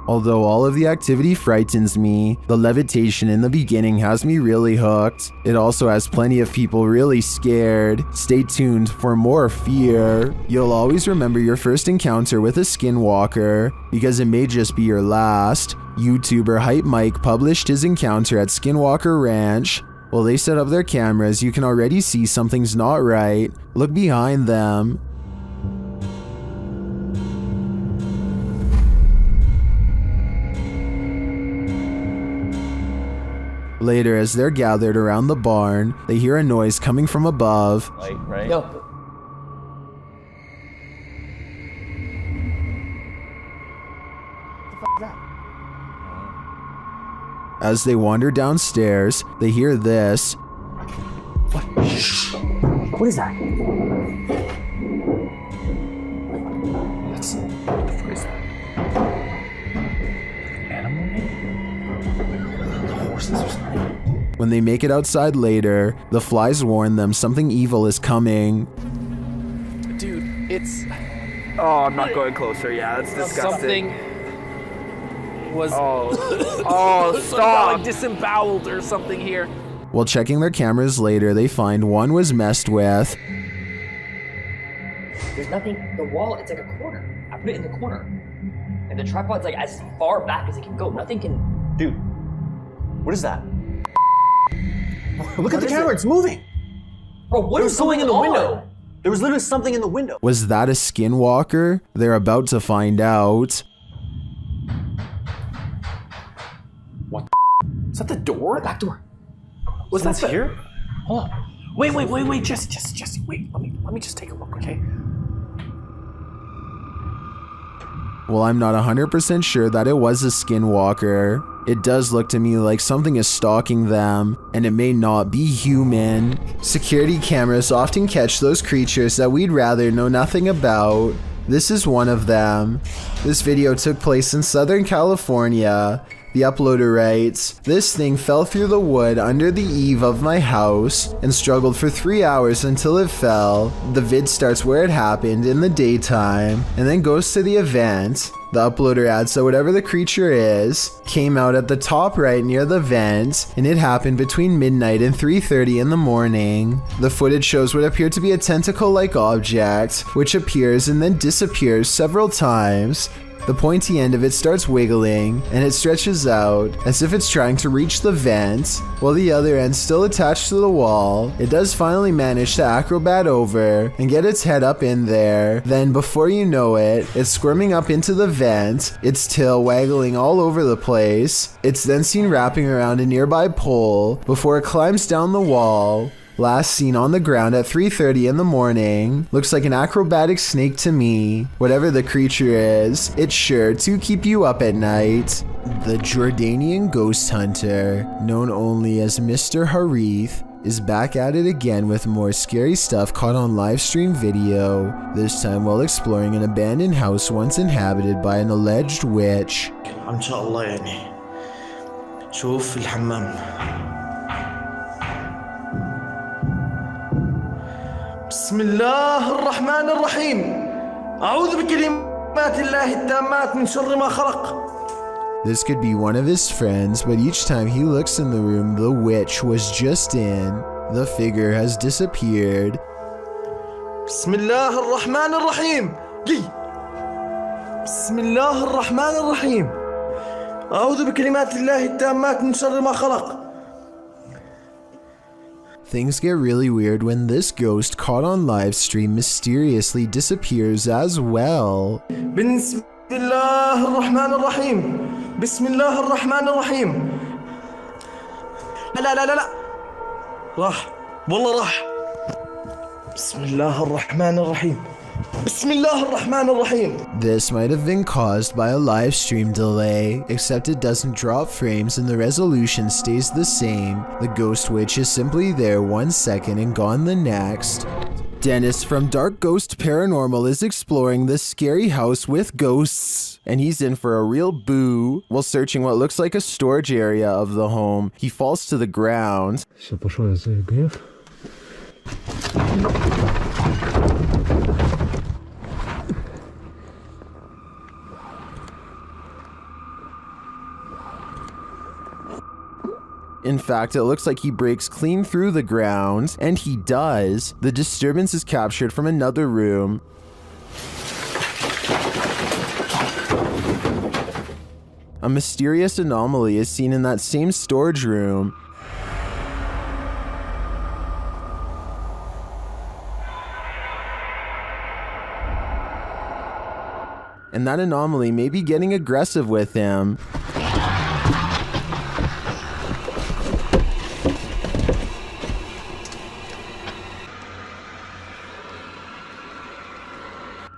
Although all of the activity frightens me, the levitation in the beginning has me really hooked. It also has plenty of people really scared. Stay tuned for more fear. You'll always remember your first encounter with a Skinwalker, because it may just be your last. YouTuber Hype Mike published his encounter at Skinwalker Ranch. While they set up their cameras, you can already see something's not right. Look behind them. Later, as they're gathered around the barn, they hear a noise coming from above. Light, right? Yo. As they wander downstairs, they hear this. What is that? What is that? Animal? Horses or something? When they make it outside later, the flies warn them something evil is coming. Dude, it's... Oh, I'm not going closer. Yeah, that's disgusting. Something was... Oh, stop! Like disemboweled or something here. While checking their cameras later, they find one was messed with. There's nothing, the wall, it's like a corner. I put it in the corner. And the tripod's like as far back as it can go. Nothing can... Dude, what is that? Look at the camera, it's moving. Bro, what is going in the window? There was literally something in the window. Was that a Skinwalker? They're about to find out. What the Is that the door? The back door. Was that here? Hold on. Wait, Jesse, wait. Let me just take a look, okay? Well, I'm not 100% sure that it was a Skinwalker. It does look to me like something is stalking them, and it may not be human. Security cameras often catch those creatures that we'd rather know nothing about. This is one of them. This video took place in Southern California. The uploader writes, "This thing fell through the wood under the eave of my house and struggled for 3 hours until it fell. The vid starts where it happened in the daytime and then goes to the event." The uploader adds that whatever the creature is, came out at the top right near the vent, and it happened between midnight and 3:30 in the morning. The footage shows what appeared to be a tentacle-like object, which appears and then disappears several times. The pointy end of it starts wiggling, and it stretches out as if it's trying to reach the vent, while the other end still attached to the wall. It does finally manage to acrobat over and get its head up in there. Then before you know it, it's squirming up into the vent, its tail waggling all over the place. It's then seen wrapping around a nearby pole before it climbs down the wall. Last seen on the ground at 3:30 in the morning. Looks like an acrobatic snake to me. Whatever the creature is, it's sure to keep you up at night. The Jordanian ghost hunter, known only as Mr. Harith, is back at it again with more scary stuff caught on live stream video, this time while exploring an abandoned house once inhabited by an alleged witch. إن شاء الله يعني شوف الحمام. بسم الله الرحمن الرحيم أعوذ بكلمات الله التامات من شر ما خلق. This could be one of his friends, but each time he looks in the room the witch was just in, the figure has disappeared. بسم الله الرحمن الرحيم. بسم الله الرحمن الرحيم أعوذ بكلمات الله التامات من شر ما خلق. Things get really weird when this ghost caught on live stream mysteriously disappears as well. بسم الله الرحمن الرحيم. بسم الله الرحمن الرحيم. لا راح والله راح. بسم الله الرحمن الرحيم. Bismillah ar-Rahman ar-Rahim. This might have been caused by a live stream delay, except it doesn't drop frames and the resolution stays the same. The ghost witch is simply there 1 second and gone the next. Dennis from Dark Ghost Paranormal is exploring this scary house with ghosts, and he's in for a real boo. While searching what looks like a storage area of the home, he falls to the ground. In fact, it looks like he breaks clean through the ground, and he does. The disturbance is captured from another room. A mysterious anomaly is seen in that same storage room. And that anomaly may be getting aggressive with him.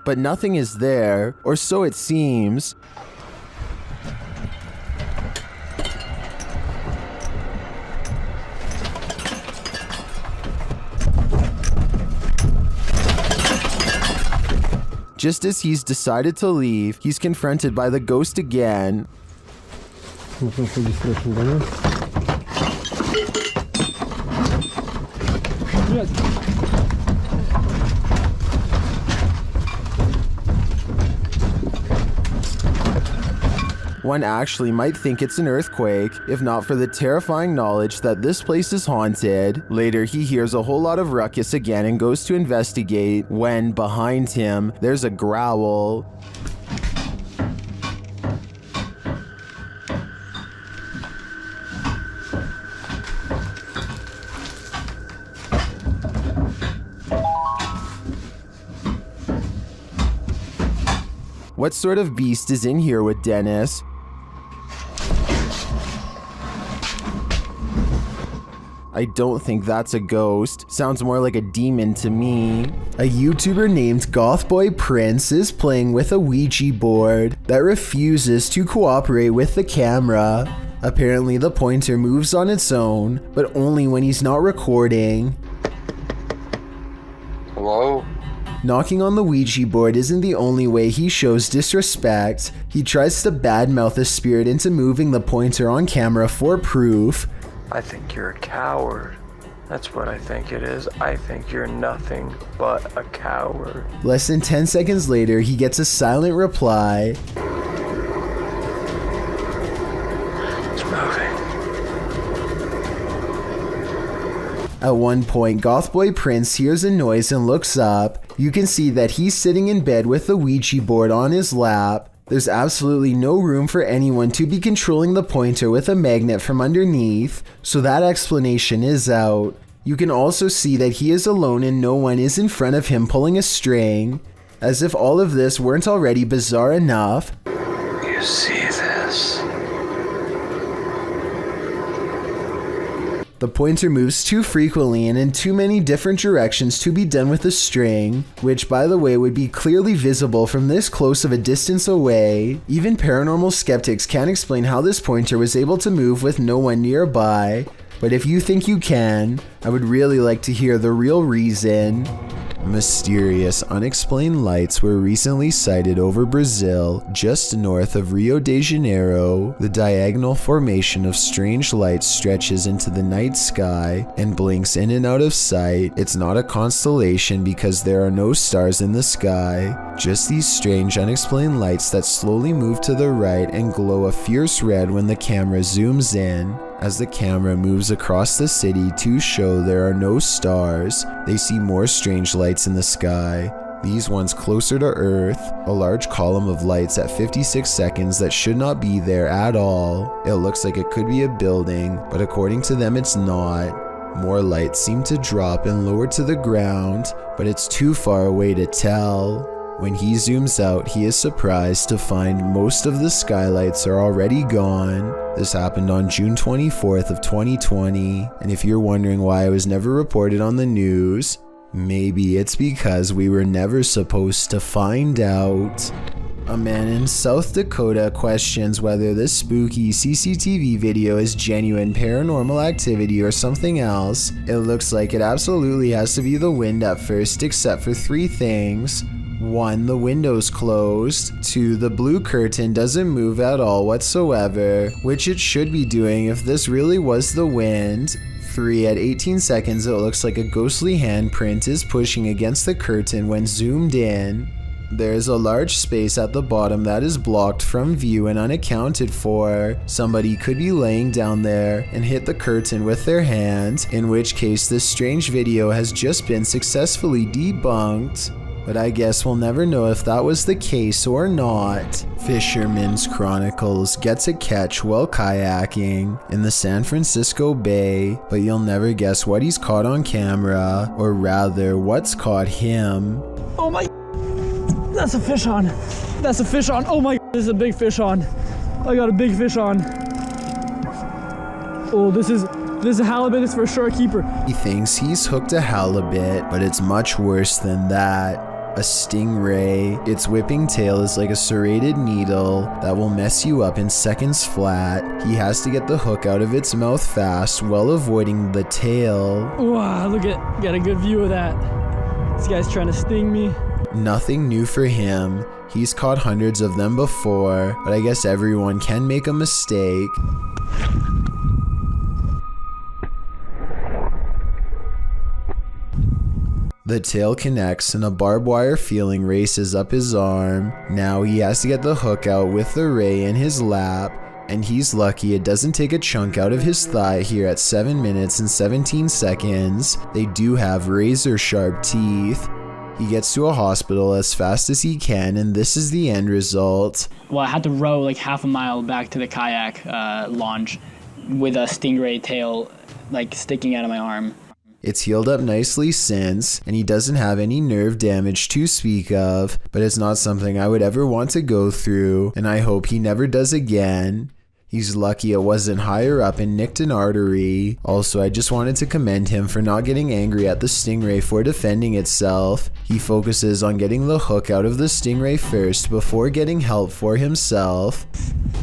But nothing is there, or so it seems. Just as he's decided to leave, he's confronted by the ghost again. One actually might think it's an earthquake, if not for the terrifying knowledge that this place is haunted. Later, he hears a whole lot of ruckus again and goes to investigate, when behind him, there's a growl. What sort of beast is in here with Dennis? I don't think that's a ghost. Sounds more like a demon to me. A YouTuber named Gothboy Prince is playing with a Ouija board that refuses to cooperate with the camera. Apparently the pointer moves on its own, but only when he's not recording. Hello? Knocking on the Ouija board isn't the only way he shows disrespect. He tries to badmouth the spirit into moving the pointer on camera for proof. I think you're a coward. That's what I think it is. I think you're nothing but a coward. Less than 10 seconds later, he gets a silent reply. It's moving. At one point, Gothboy Prince hears a noise and looks up. You can see that he's sitting in bed with the Ouija board on his lap. There's absolutely no room for anyone to be controlling the pointer with a magnet from underneath, so that explanation is out. You can also see that he is alone and no one is in front of him pulling a string. As if all of this weren't already bizarre enough. You see this? The pointer moves too frequently and in too many different directions to be done with a string, which by the way would be clearly visible from this close of a distance away. Even paranormal skeptics can't explain how this pointer was able to move with no one nearby, but if you think you can, I would really like to hear the real reason. Mysterious, unexplained lights were recently sighted over Brazil, just north of Rio de Janeiro. The diagonal formation of strange lights stretches into the night sky and blinks in and out of sight. It's not a constellation because there are no stars in the sky, just these strange, unexplained lights that slowly move to the right and glow a fierce red when the camera zooms in. As the camera moves across the city to show there are no stars, they see more strange lights in the sky. These ones closer to Earth, a large column of lights at 56 seconds that should not be there at all. It looks like it could be a building, but according to them it's not. More lights seem to drop and lower to the ground, but it's too far away to tell. When he zooms out, he is surprised to find most of the skylights are already gone. This happened on June 24th of 2020, and if you're wondering why it was never reported on the news, Maybe it's because we were never supposed to find out. A man in South Dakota questions whether this spooky CCTV video is genuine paranormal activity or something else. It looks like it absolutely has to be the wind at first, except for 3 things. 1, the window's closed. 2, the blue curtain doesn't move at all whatsoever, which it should be doing if this really was the wind. 3, at 18 seconds it looks like a ghostly handprint is pushing against the curtain when zoomed in. There is a large space at the bottom that is blocked from view and unaccounted for. Somebody could be laying down there and hit the curtain with their hand, in which case this strange video has just been successfully debunked. But I guess we'll never know if that was the case or not. Fisherman's Chronicles gets a catch while kayaking in the San Francisco Bay, but you'll never guess what he's caught on camera, or rather what's caught him. Oh my, that's a fish on. That's a fish on. Oh my, this is a big fish on. I got a big fish on. Oh, this is a halibut. It's for a shore keeper. He thinks he's hooked a halibut, but it's much worse than that. A stingray. Its whipping tail is like a serrated needle that will mess you up in seconds flat. He has to get the hook out of its mouth fast while avoiding the tail. Wow, look at, got a good view of that. This guy's trying to sting me. Nothing new for him. He's caught hundreds of them before, but I guess everyone can make a mistake. The tail connects and a barbed wire feeling races up his arm. Now he has to get the hook out with the ray in his lap, and he's lucky it doesn't take a chunk out of his thigh here at 7 minutes and 17 seconds. They do have razor sharp teeth. He gets to a hospital as fast as he can, and this is the end result. Well, I had to row like half a mile back to the kayak launch with a stingray tail like sticking out of my arm. It's healed up nicely since, and he doesn't have any nerve damage to speak of, but it's not something I would ever want to go through, and I hope he never does again. He's lucky it wasn't higher up and nicked an artery. Also, I just wanted to commend him for not getting angry at the stingray for defending itself. He focuses on getting the hook out of the stingray first before getting help for himself.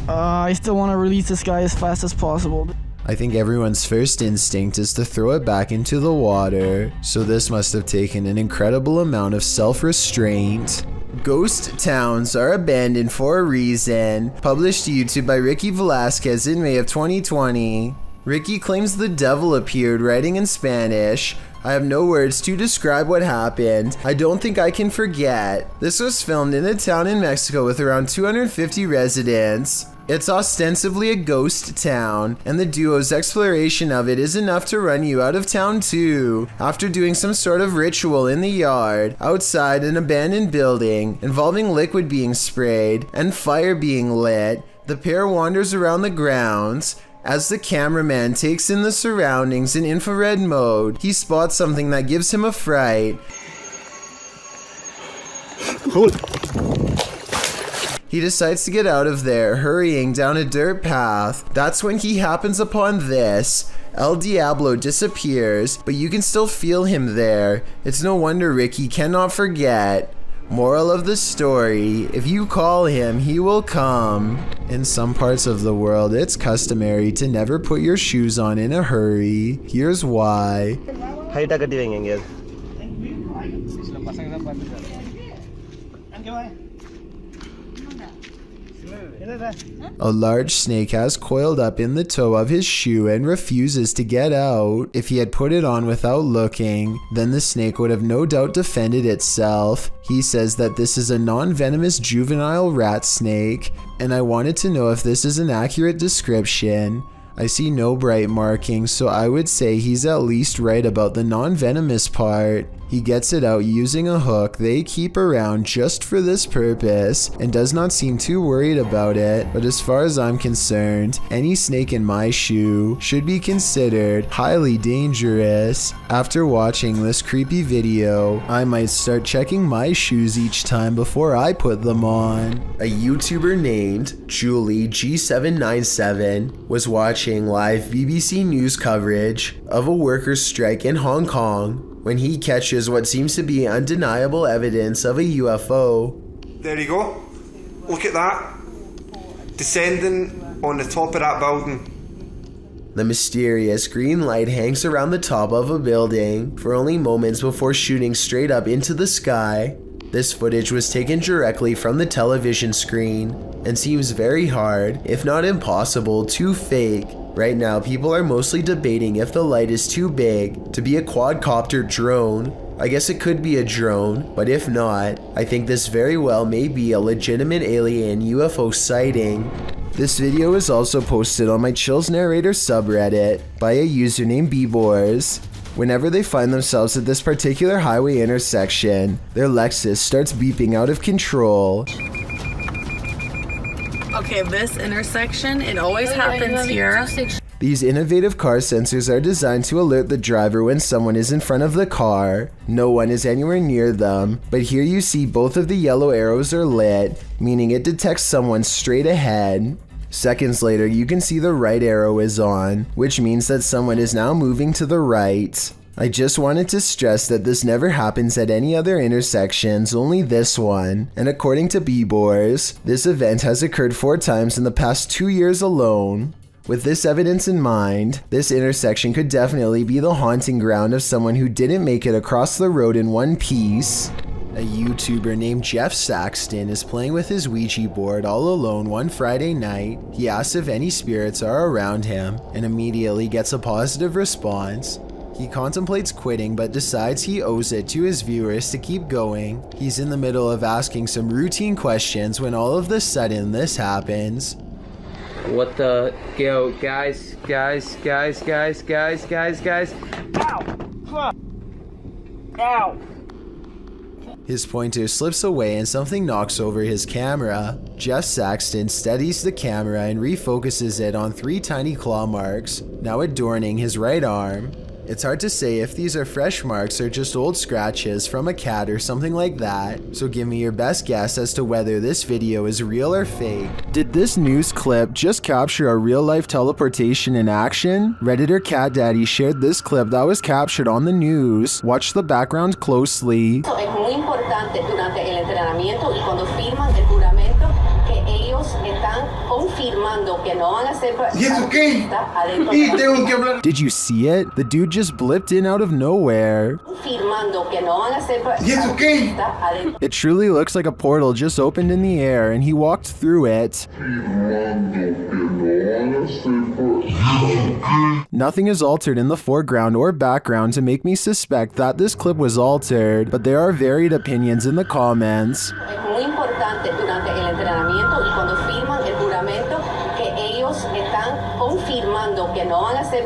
I still want to release this guy as fast as possible. I think everyone's first instinct is to throw it back into the water, so this must have taken an incredible amount of self-restraint. Ghost towns are abandoned for a reason. Published to YouTube by Ricky Velasquez in May of 2020. Ricky claims the devil appeared, writing in Spanish. I have no words to describe what happened. I don't think I can forget. This was filmed in a town in Mexico with around 250 residents. It's ostensibly a ghost town, and the duo's exploration of it is enough to run you out of town too. After doing some sort of ritual in the yard, outside an abandoned building, involving liquid being sprayed and fire being lit, the pair wanders around the grounds. As the cameraman takes in the surroundings in infrared mode, he spots something that gives him a fright. He decides to get out of there, hurrying down a dirt path. That's when he happens upon this. El Diablo disappears, but you can still feel him there. It's no wonder Ricky cannot forget. Moral of the story, if you call him, he will come. In some parts of the world, it's customary to never put your shoes on in a hurry. Here's why. A large snake has coiled up in the toe of his shoe and refuses to get out. If he had put it on without looking, then the snake would have no doubt defended itself. He says that this is a non-venomous juvenile rat snake, and I wanted to know if this is an accurate description. I see no bright markings, so I would say he's at least right about the non-venomous part. He gets it out using a hook they keep around just for this purpose and does not seem too worried about it, but as far as I'm concerned, any snake in my shoe should be considered highly dangerous. After watching this creepy video, I might start checking my shoes each time before I put them on. A YouTuber named Julie G797 was watching live BBC News coverage of a workers' strike in Hong Kong when he catches what seems to be undeniable evidence of a UFO. There you go. Look at that. Descending on the top of that building. The mysterious green light hangs around the top of a building for only moments before shooting straight up into the sky. This footage was taken directly from the television screen and seems very hard, if not impossible, to fake. Right now, people are mostly debating if the light is too big to be a quadcopter drone. I guess it could be a drone, but if not, I think this very well may be a legitimate alien UFO sighting. This video is also posted on my Chills Narrator subreddit by a user named Bboars. Whenever they find themselves at this particular highway intersection, their Lexus starts beeping out of control. Okay, this intersection, it always happens here. These innovative car sensors are designed to alert the driver when someone is in front of the car. No one is anywhere near them, but here you see both of the yellow arrows are lit, meaning it detects someone straight ahead. Seconds later, you can see the right arrow is on, which means that someone is now moving to the right. I just wanted to stress that this never happens at any other intersections, only this one. And according to Bboars, this event has occurred 4 times in the past 2 years alone. With this evidence in mind, this intersection could definitely be the haunting ground of someone who didn't make it across the road in one piece. A YouTuber named Jeff Saxton is playing with his Ouija board all alone one Friday night. He asks if any spirits are around him and immediately gets a positive response. He contemplates quitting but decides he owes it to his viewers to keep going. He's in the middle of asking some routine questions when all of a sudden this happens. What the... Yo, guys. Ow! Fuck! Ow! His pointer slips away and something knocks over his camera. Jeff Saxton steadies the camera and refocuses it on 3 tiny claw marks, now adorning his right arm. It's hard to say if these are fresh marks or just old scratches from a cat or something like that, so give me your best guess as to whether this video is real or fake. Did this news clip just capture a real-life teleportation in action? Redditor Cat Daddy shared this clip that was captured on the news. Watch the background closely. Es muy importante durante el entrenamiento y cuando firman el juramento que ellos están confirmando que no van a ser adentro. Did you see it? The dude just blipped in out of nowhere. Firmando que no van a ser It truly looks like a portal just opened in the air and he walked through it. Nothing is altered in the foreground or background to make me suspect that this clip was altered, but there are varied opinions in the comments. Es muy importante durante el entrenamiento y cuando firman el juramento que ellos están confirmando que no van a ser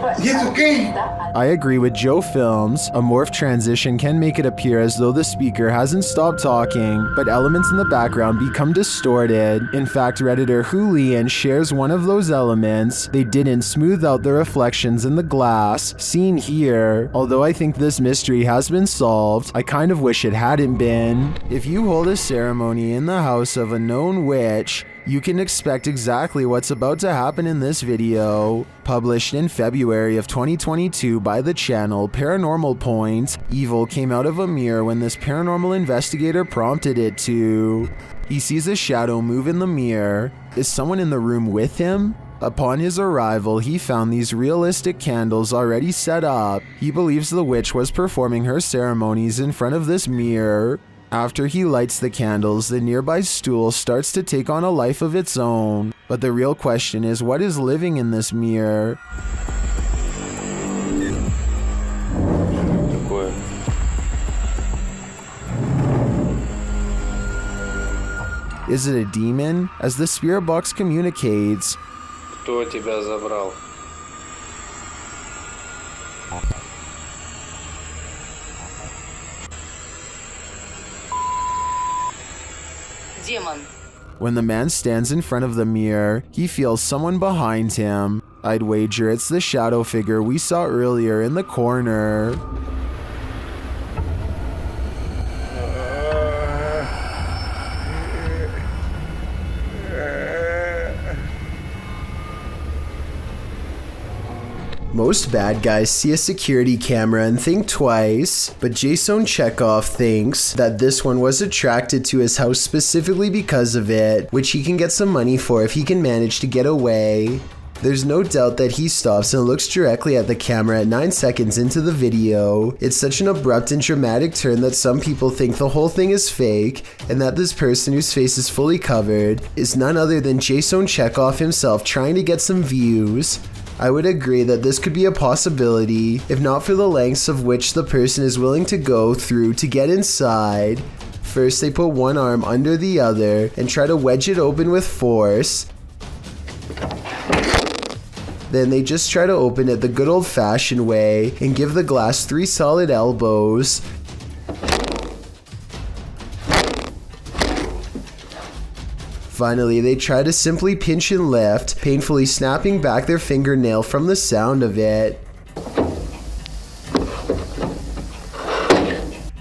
I agree with Joe Films. A morph transition can make it appear as though the speaker hasn't stopped talking, but elements in the background become distorted. In fact, Redditor Julian shares one of those elements. They didn't smooth out the reflections in the glass, seen here. Although I think this mystery has been solved, I kind of wish it hadn't been. If you hold a ceremony in the house of a known witch, you can expect exactly what's about to happen in this video. Published in February of 2022 by the channel Paranormal Point, evil came out of a mirror when this paranormal investigator prompted it to. He sees a shadow move in the mirror. Is someone in the room with him? Upon his arrival, he found these realistic candles already set up. He believes the witch was performing her ceremonies in front of this mirror. After he lights the candles, the nearby stool starts to take on a life of its own. But the real question is, what is living in this mirror? Is it a demon? As the spirit box communicates, Кто тебя забрал? when the man stands in front of the mirror, he feels someone behind him. I'd wager it's the shadow figure we saw earlier in the corner. Most bad guys see a security camera and think twice, but Jason Chekhov thinks that this one was attracted to his house specifically because of it, which he can get some money for if he can manage to get away. There's no doubt that he stops and looks directly at the camera at 9 seconds into the video. It's such an abrupt and dramatic turn that some people think the whole thing is fake, and that this person whose face is fully covered is none other than Jason Chekhov himself trying to get some views. I would agree that this could be a possibility, if not for the lengths of which the person is willing to go through to get inside. First, they put one arm under the other and try to wedge it open with force. Then they just try to open it the good old-fashioned way and give the glass 3 solid elbows. Finally, they try to simply pinch and lift, painfully snapping back their fingernail from the sound of it.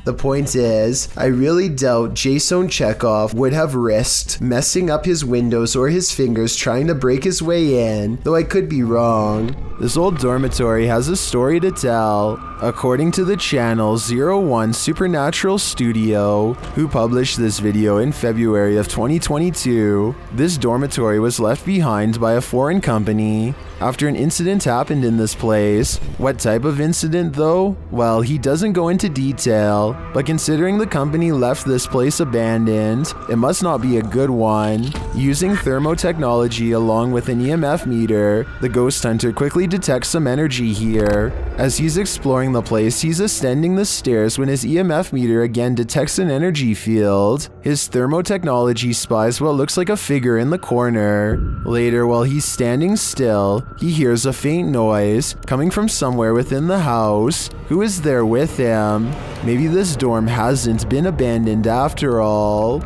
The point is, I really doubt Jason Chekhov would have risked messing up his windows or his fingers trying to break his way in, though I could be wrong. This old dormitory has a story to tell. According to the channel 01 Supernatural Studio, who published this video in February of 2022, this dormitory was left behind by a foreign company after an incident happened in this place. What type of incident though? Well, he doesn't go into detail, but considering the company left this place abandoned, it must not be a good one. Using thermotechnology along with an EMF meter, the ghost hunter quickly detects some energy here. As he's exploring the place, he's ascending the stairs when his EMF meter again detects an energy field. His thermotechnology spies what looks like a figure in the corner. Later, while he's standing still, he hears a faint noise coming from somewhere within the house. Who is there with him? Maybe this dorm hasn't been abandoned after all.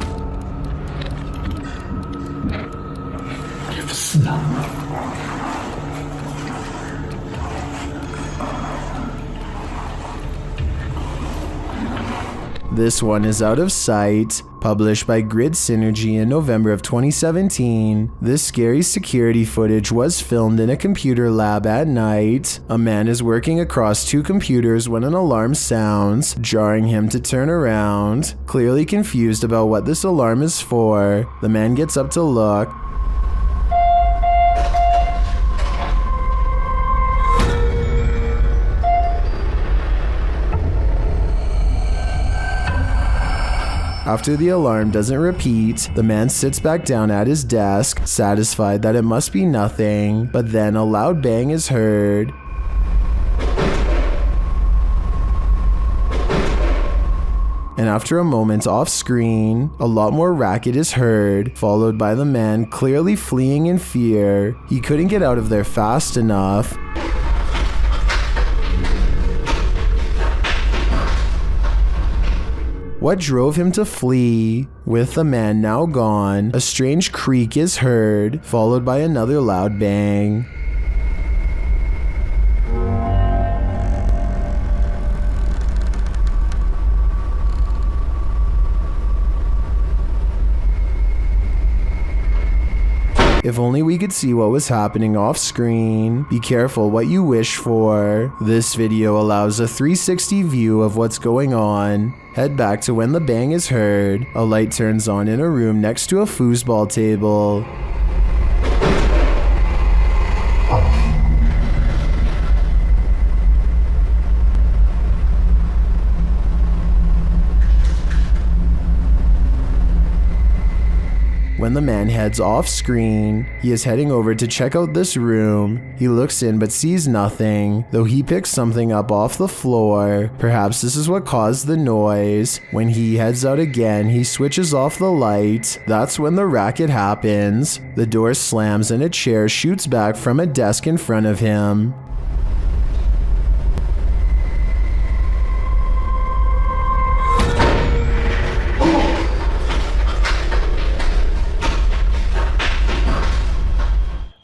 This one is Out of Sight, published by Grid Synergy in November of 2017. This scary security footage was filmed in a computer lab at night. A man is working across 2 computers when an alarm sounds, jarring him to turn around. Clearly confused about what this alarm is for, the man gets up to look. After the alarm doesn't repeat, the man sits back down at his desk, satisfied that it must be nothing, but then a loud bang is heard. And after a moment off screen, a lot more racket is heard, followed by the man clearly fleeing in fear. He couldn't get out of there fast enough. What drove him to flee? With the man now gone, a strange creak is heard, followed by another loud bang. If only we could see what was happening off screen. Be careful what you wish for. This video allows a 360 view of what's going on. Head back to when the bang is heard. A light turns on in a room next to a foosball table. When the man heads off screen, he is heading over to check out this room. He looks in but sees nothing, though he picks something up off the floor. Perhaps this is what caused the noise. When he heads out again, he switches off the light. That's when the racket happens. The door slams and a chair shoots back from a desk in front of him.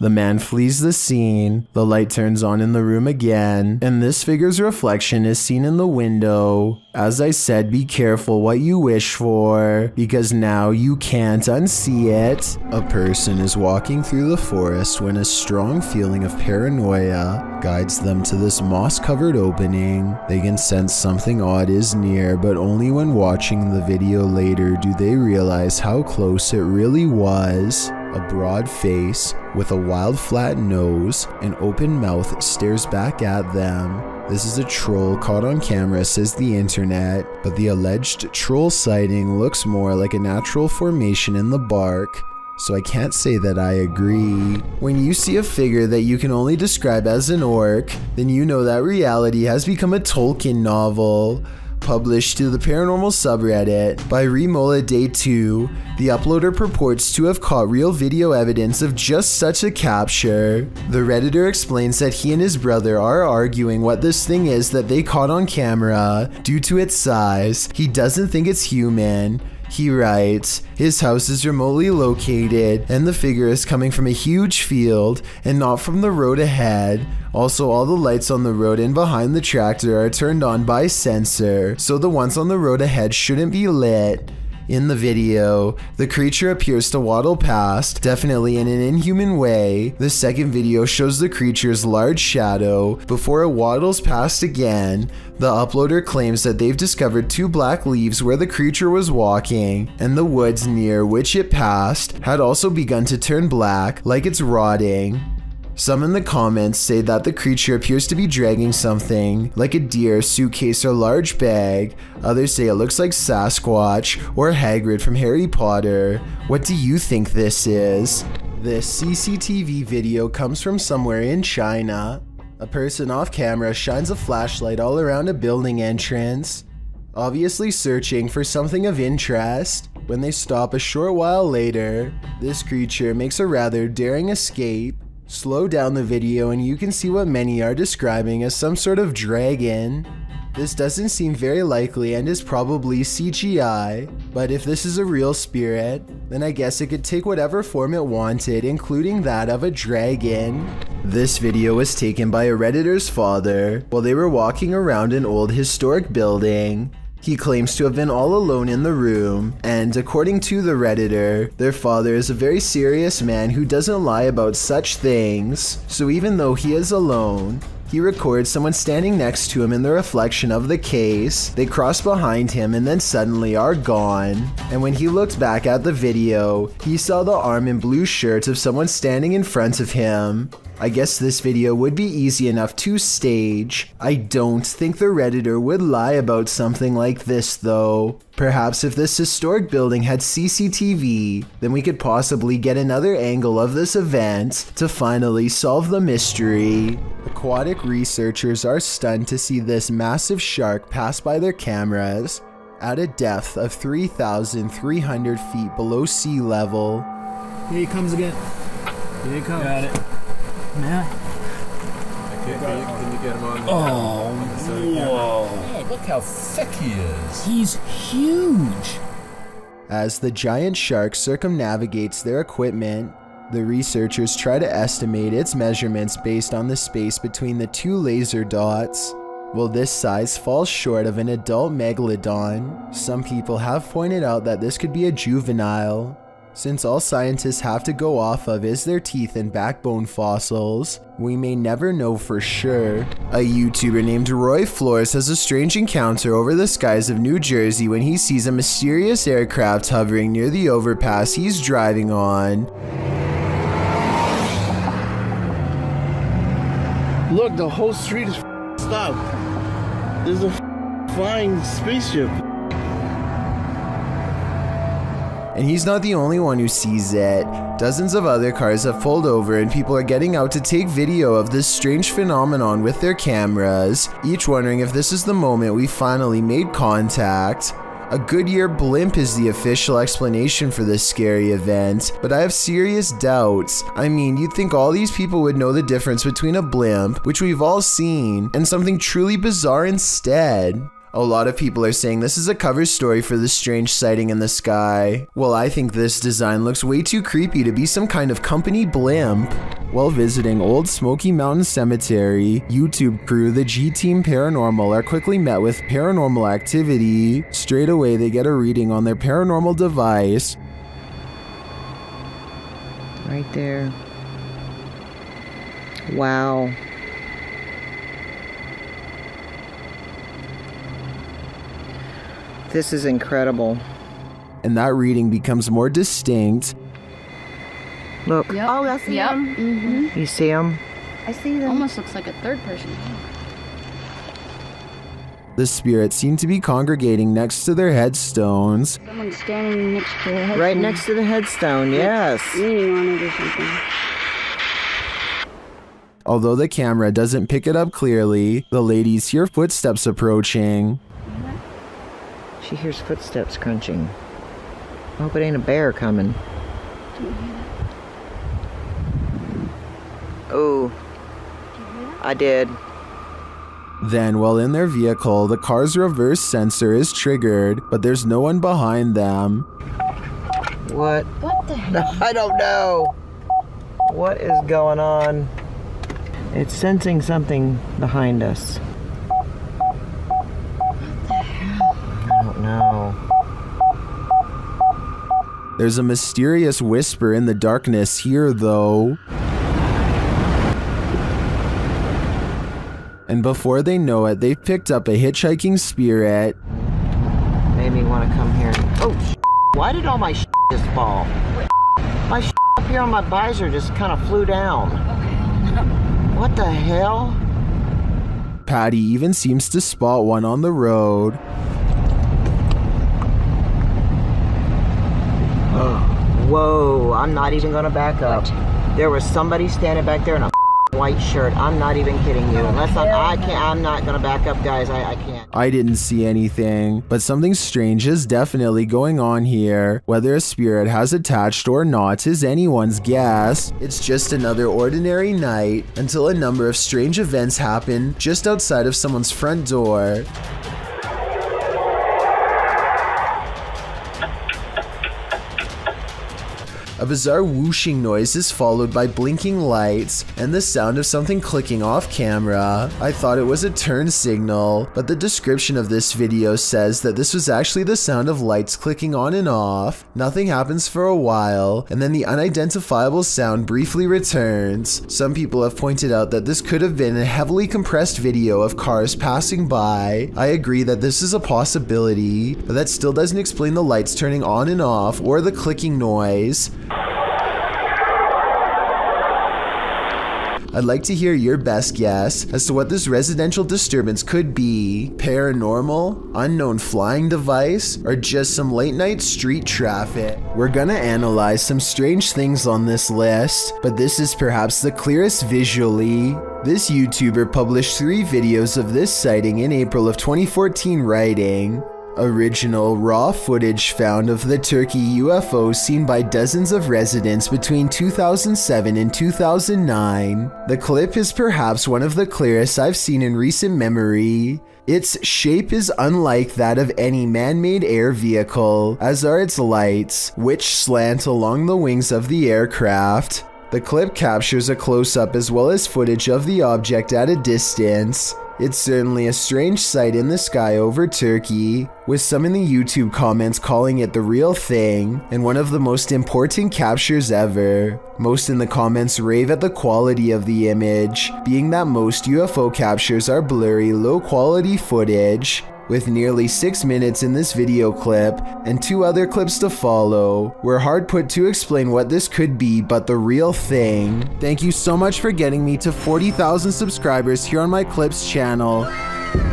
The man flees the scene, the light turns on in the room again, and this figure's reflection is seen in the window. As I said, be careful what you wish for, because now you can't unsee it. A person is walking through the forest when a strong feeling of paranoia guides them to this moss-covered opening. They can sense something odd is near, but only when watching the video later do they realize how close it really was. A broad face with a wild flat nose and open mouth stares back at them. This is a troll caught on camera, says the internet, but the alleged troll sighting looks more like a natural formation in the bark, so I can't say that I agree. When you see a figure that you can only describe as an orc, then you know that reality has become a Tolkien novel. Published to the paranormal subreddit by Remola Day 2, the uploader purports to have caught real video evidence of just such a capture. The Redditor explains that he and his brother are arguing what this thing is that they caught on camera. Due to its size, he doesn't think it's human. He writes, his house is remotely located and the figure is coming from a huge field and not from the road ahead. Also, all the lights on the road and behind the tractor are turned on by sensor, so the ones on the road ahead shouldn't be lit. In the video, the creature appears to waddle past, definitely in an inhuman way. The second video shows the creature's large shadow before it waddles past again. The uploader claims that they've discovered 2 black leaves where the creature was walking, and the woods near which it passed had also begun to turn black, like it's rotting. Some in the comments say that the creature appears to be dragging something, like a deer, suitcase, or large bag. Others say it looks like Sasquatch or Hagrid from Harry Potter. What do you think this is? This CCTV video comes from somewhere in China. A person off camera shines a flashlight all around a building entrance, obviously searching for something of interest. When they stop a short while later, this creature makes a rather daring escape. Slow down the video and you can see what many are describing as some sort of dragon. This doesn't seem very likely and is probably CGI, but if this is a real spirit, then I guess it could take whatever form it wanted, including that of a dragon. This video was taken by a Redditor's father while they were walking around an old historic building. He claims to have been all alone in the room, and according to the Redditor, their father is a very serious man who doesn't lie about such things. So even though he is alone, he records someone standing next to him in the reflection of the case. They cross behind him and then suddenly are gone. And when he looked back at the video, he saw the arm and blue shirt of someone standing in front of him. I guess this video would be easy enough to stage. I don't think the Redditor would lie about something like this though. Perhaps if this historic building had CCTV, then we could possibly get another angle of this event to finally solve the mystery. Aquatic researchers are stunned to see this massive shark pass by their cameras at a depth of 3,300 feet below sea level. Here he comes again. Here he comes. Got it. Man. Can you get him on? Oh, whoa. Yeah, look how thick he is. He's huge. As the giant shark circumnavigates their equipment, the researchers try to estimate its measurements based on the space between the 2 laser dots. Well, this size falls short of an adult megalodon. Some people have pointed out that this could be a juvenile, since all scientists have to go off of is their teeth and backbone fossils. We may never know for sure. A YouTuber named Roy Flores has a strange encounter over the skies of New Jersey when he sees a mysterious aircraft hovering near the overpass he's driving on. Look, the whole street is stopped. There's a flying spaceship. And he's not the only one who sees it. Dozens of other cars have pulled over and people are getting out to take video of this strange phenomenon with their cameras, each wondering if this is the moment we finally made contact. A Goodyear blimp is the official explanation for this scary event, but I have serious doubts. I mean, you'd think all these people would know the difference between a blimp, which we've all seen, and something truly bizarre instead. A lot of people are saying this is a cover story for the strange sighting in the sky. Well, I think this design looks way too creepy to be some kind of company blimp. While visiting Old Smoky Mountain Cemetery, YouTube crew the G-Team Paranormal are quickly met with paranormal activity. Straight away they get a reading on their paranormal device. Right there. Wow. This is incredible. And that reading becomes more distinct. Look. Yep. Oh, I see him. Mm-hmm. You see him? I see them. Almost looks like a third person. The spirits seem to be congregating next to their headstones. Someone's standing next to the headstone. Right next to the headstone, yes. Leaning on it or something. Although the camera doesn't pick it up clearly, the ladies hear footsteps approaching. She hears footsteps crunching. I hope it ain't a bear coming. Oh, I did. Then, while in their vehicle, the car's reverse sensor is triggered, but there's no one behind them. What? What the hell? I don't know. What is going on? It's sensing something behind us. I don't know. There's a mysterious whisper in the darkness here, though. And before they know it, they've picked up a hitchhiking spirit. Made me want to come here. Oh, why did all my just fall? My up here on my visor just kind of flew down. What the hell? Patty even seems to spot one on the road. Whoa, I'm not even gonna back up. There was somebody standing back there in a white shirt. I'm not even kidding you. Unless I'm not gonna back up, guys. I can't. I didn't see anything, but something strange is definitely going on here. Whether a spirit has attached or not is anyone's guess. It's just another ordinary night until a number of strange events happen just outside of someone's front door. A bizarre whooshing noise is followed by blinking lights and the sound of something clicking off camera. I thought it was a turn signal, but the description of this video says that this was actually the sound of lights clicking on and off. Nothing happens for a while, and then the unidentifiable sound briefly returns. Some people have pointed out that this could have been a heavily compressed video of cars passing by. I agree that this is a possibility, but that still doesn't explain the lights turning on and off or the clicking noise. I'd like to hear your best guess as to what this residential disturbance could be. Paranormal, unknown flying device, or just some late night street traffic? We're gonna analyze some strange things on this list, but this is perhaps the clearest visually. This YouTuber published 3 videos of this sighting in April of 2014, writing, original raw footage found of the Turkey UFO seen by dozens of residents between 2007 and 2009. The clip is perhaps one of the clearest I've seen in recent memory. Its shape is unlike that of any man-made air vehicle, as are its lights, which slant along the wings of the aircraft. The clip captures a close-up as well as footage of the object at a distance. It's certainly a strange sight in the sky over Turkey, with some in the YouTube comments calling it the real thing, and one of the most important captures ever. Most in the comments rave at the quality of the image, being that most UFO captures are blurry, low-quality footage. With nearly 6 minutes in this video clip, and 2 other clips to follow, we're hard put to explain what this could be but the real thing. Thank you so much for getting me to 40,000 subscribers here on my Clips channel.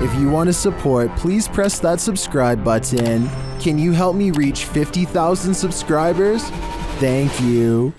If you want to support, please press that subscribe button. Can you help me reach 50,000 subscribers? Thank you.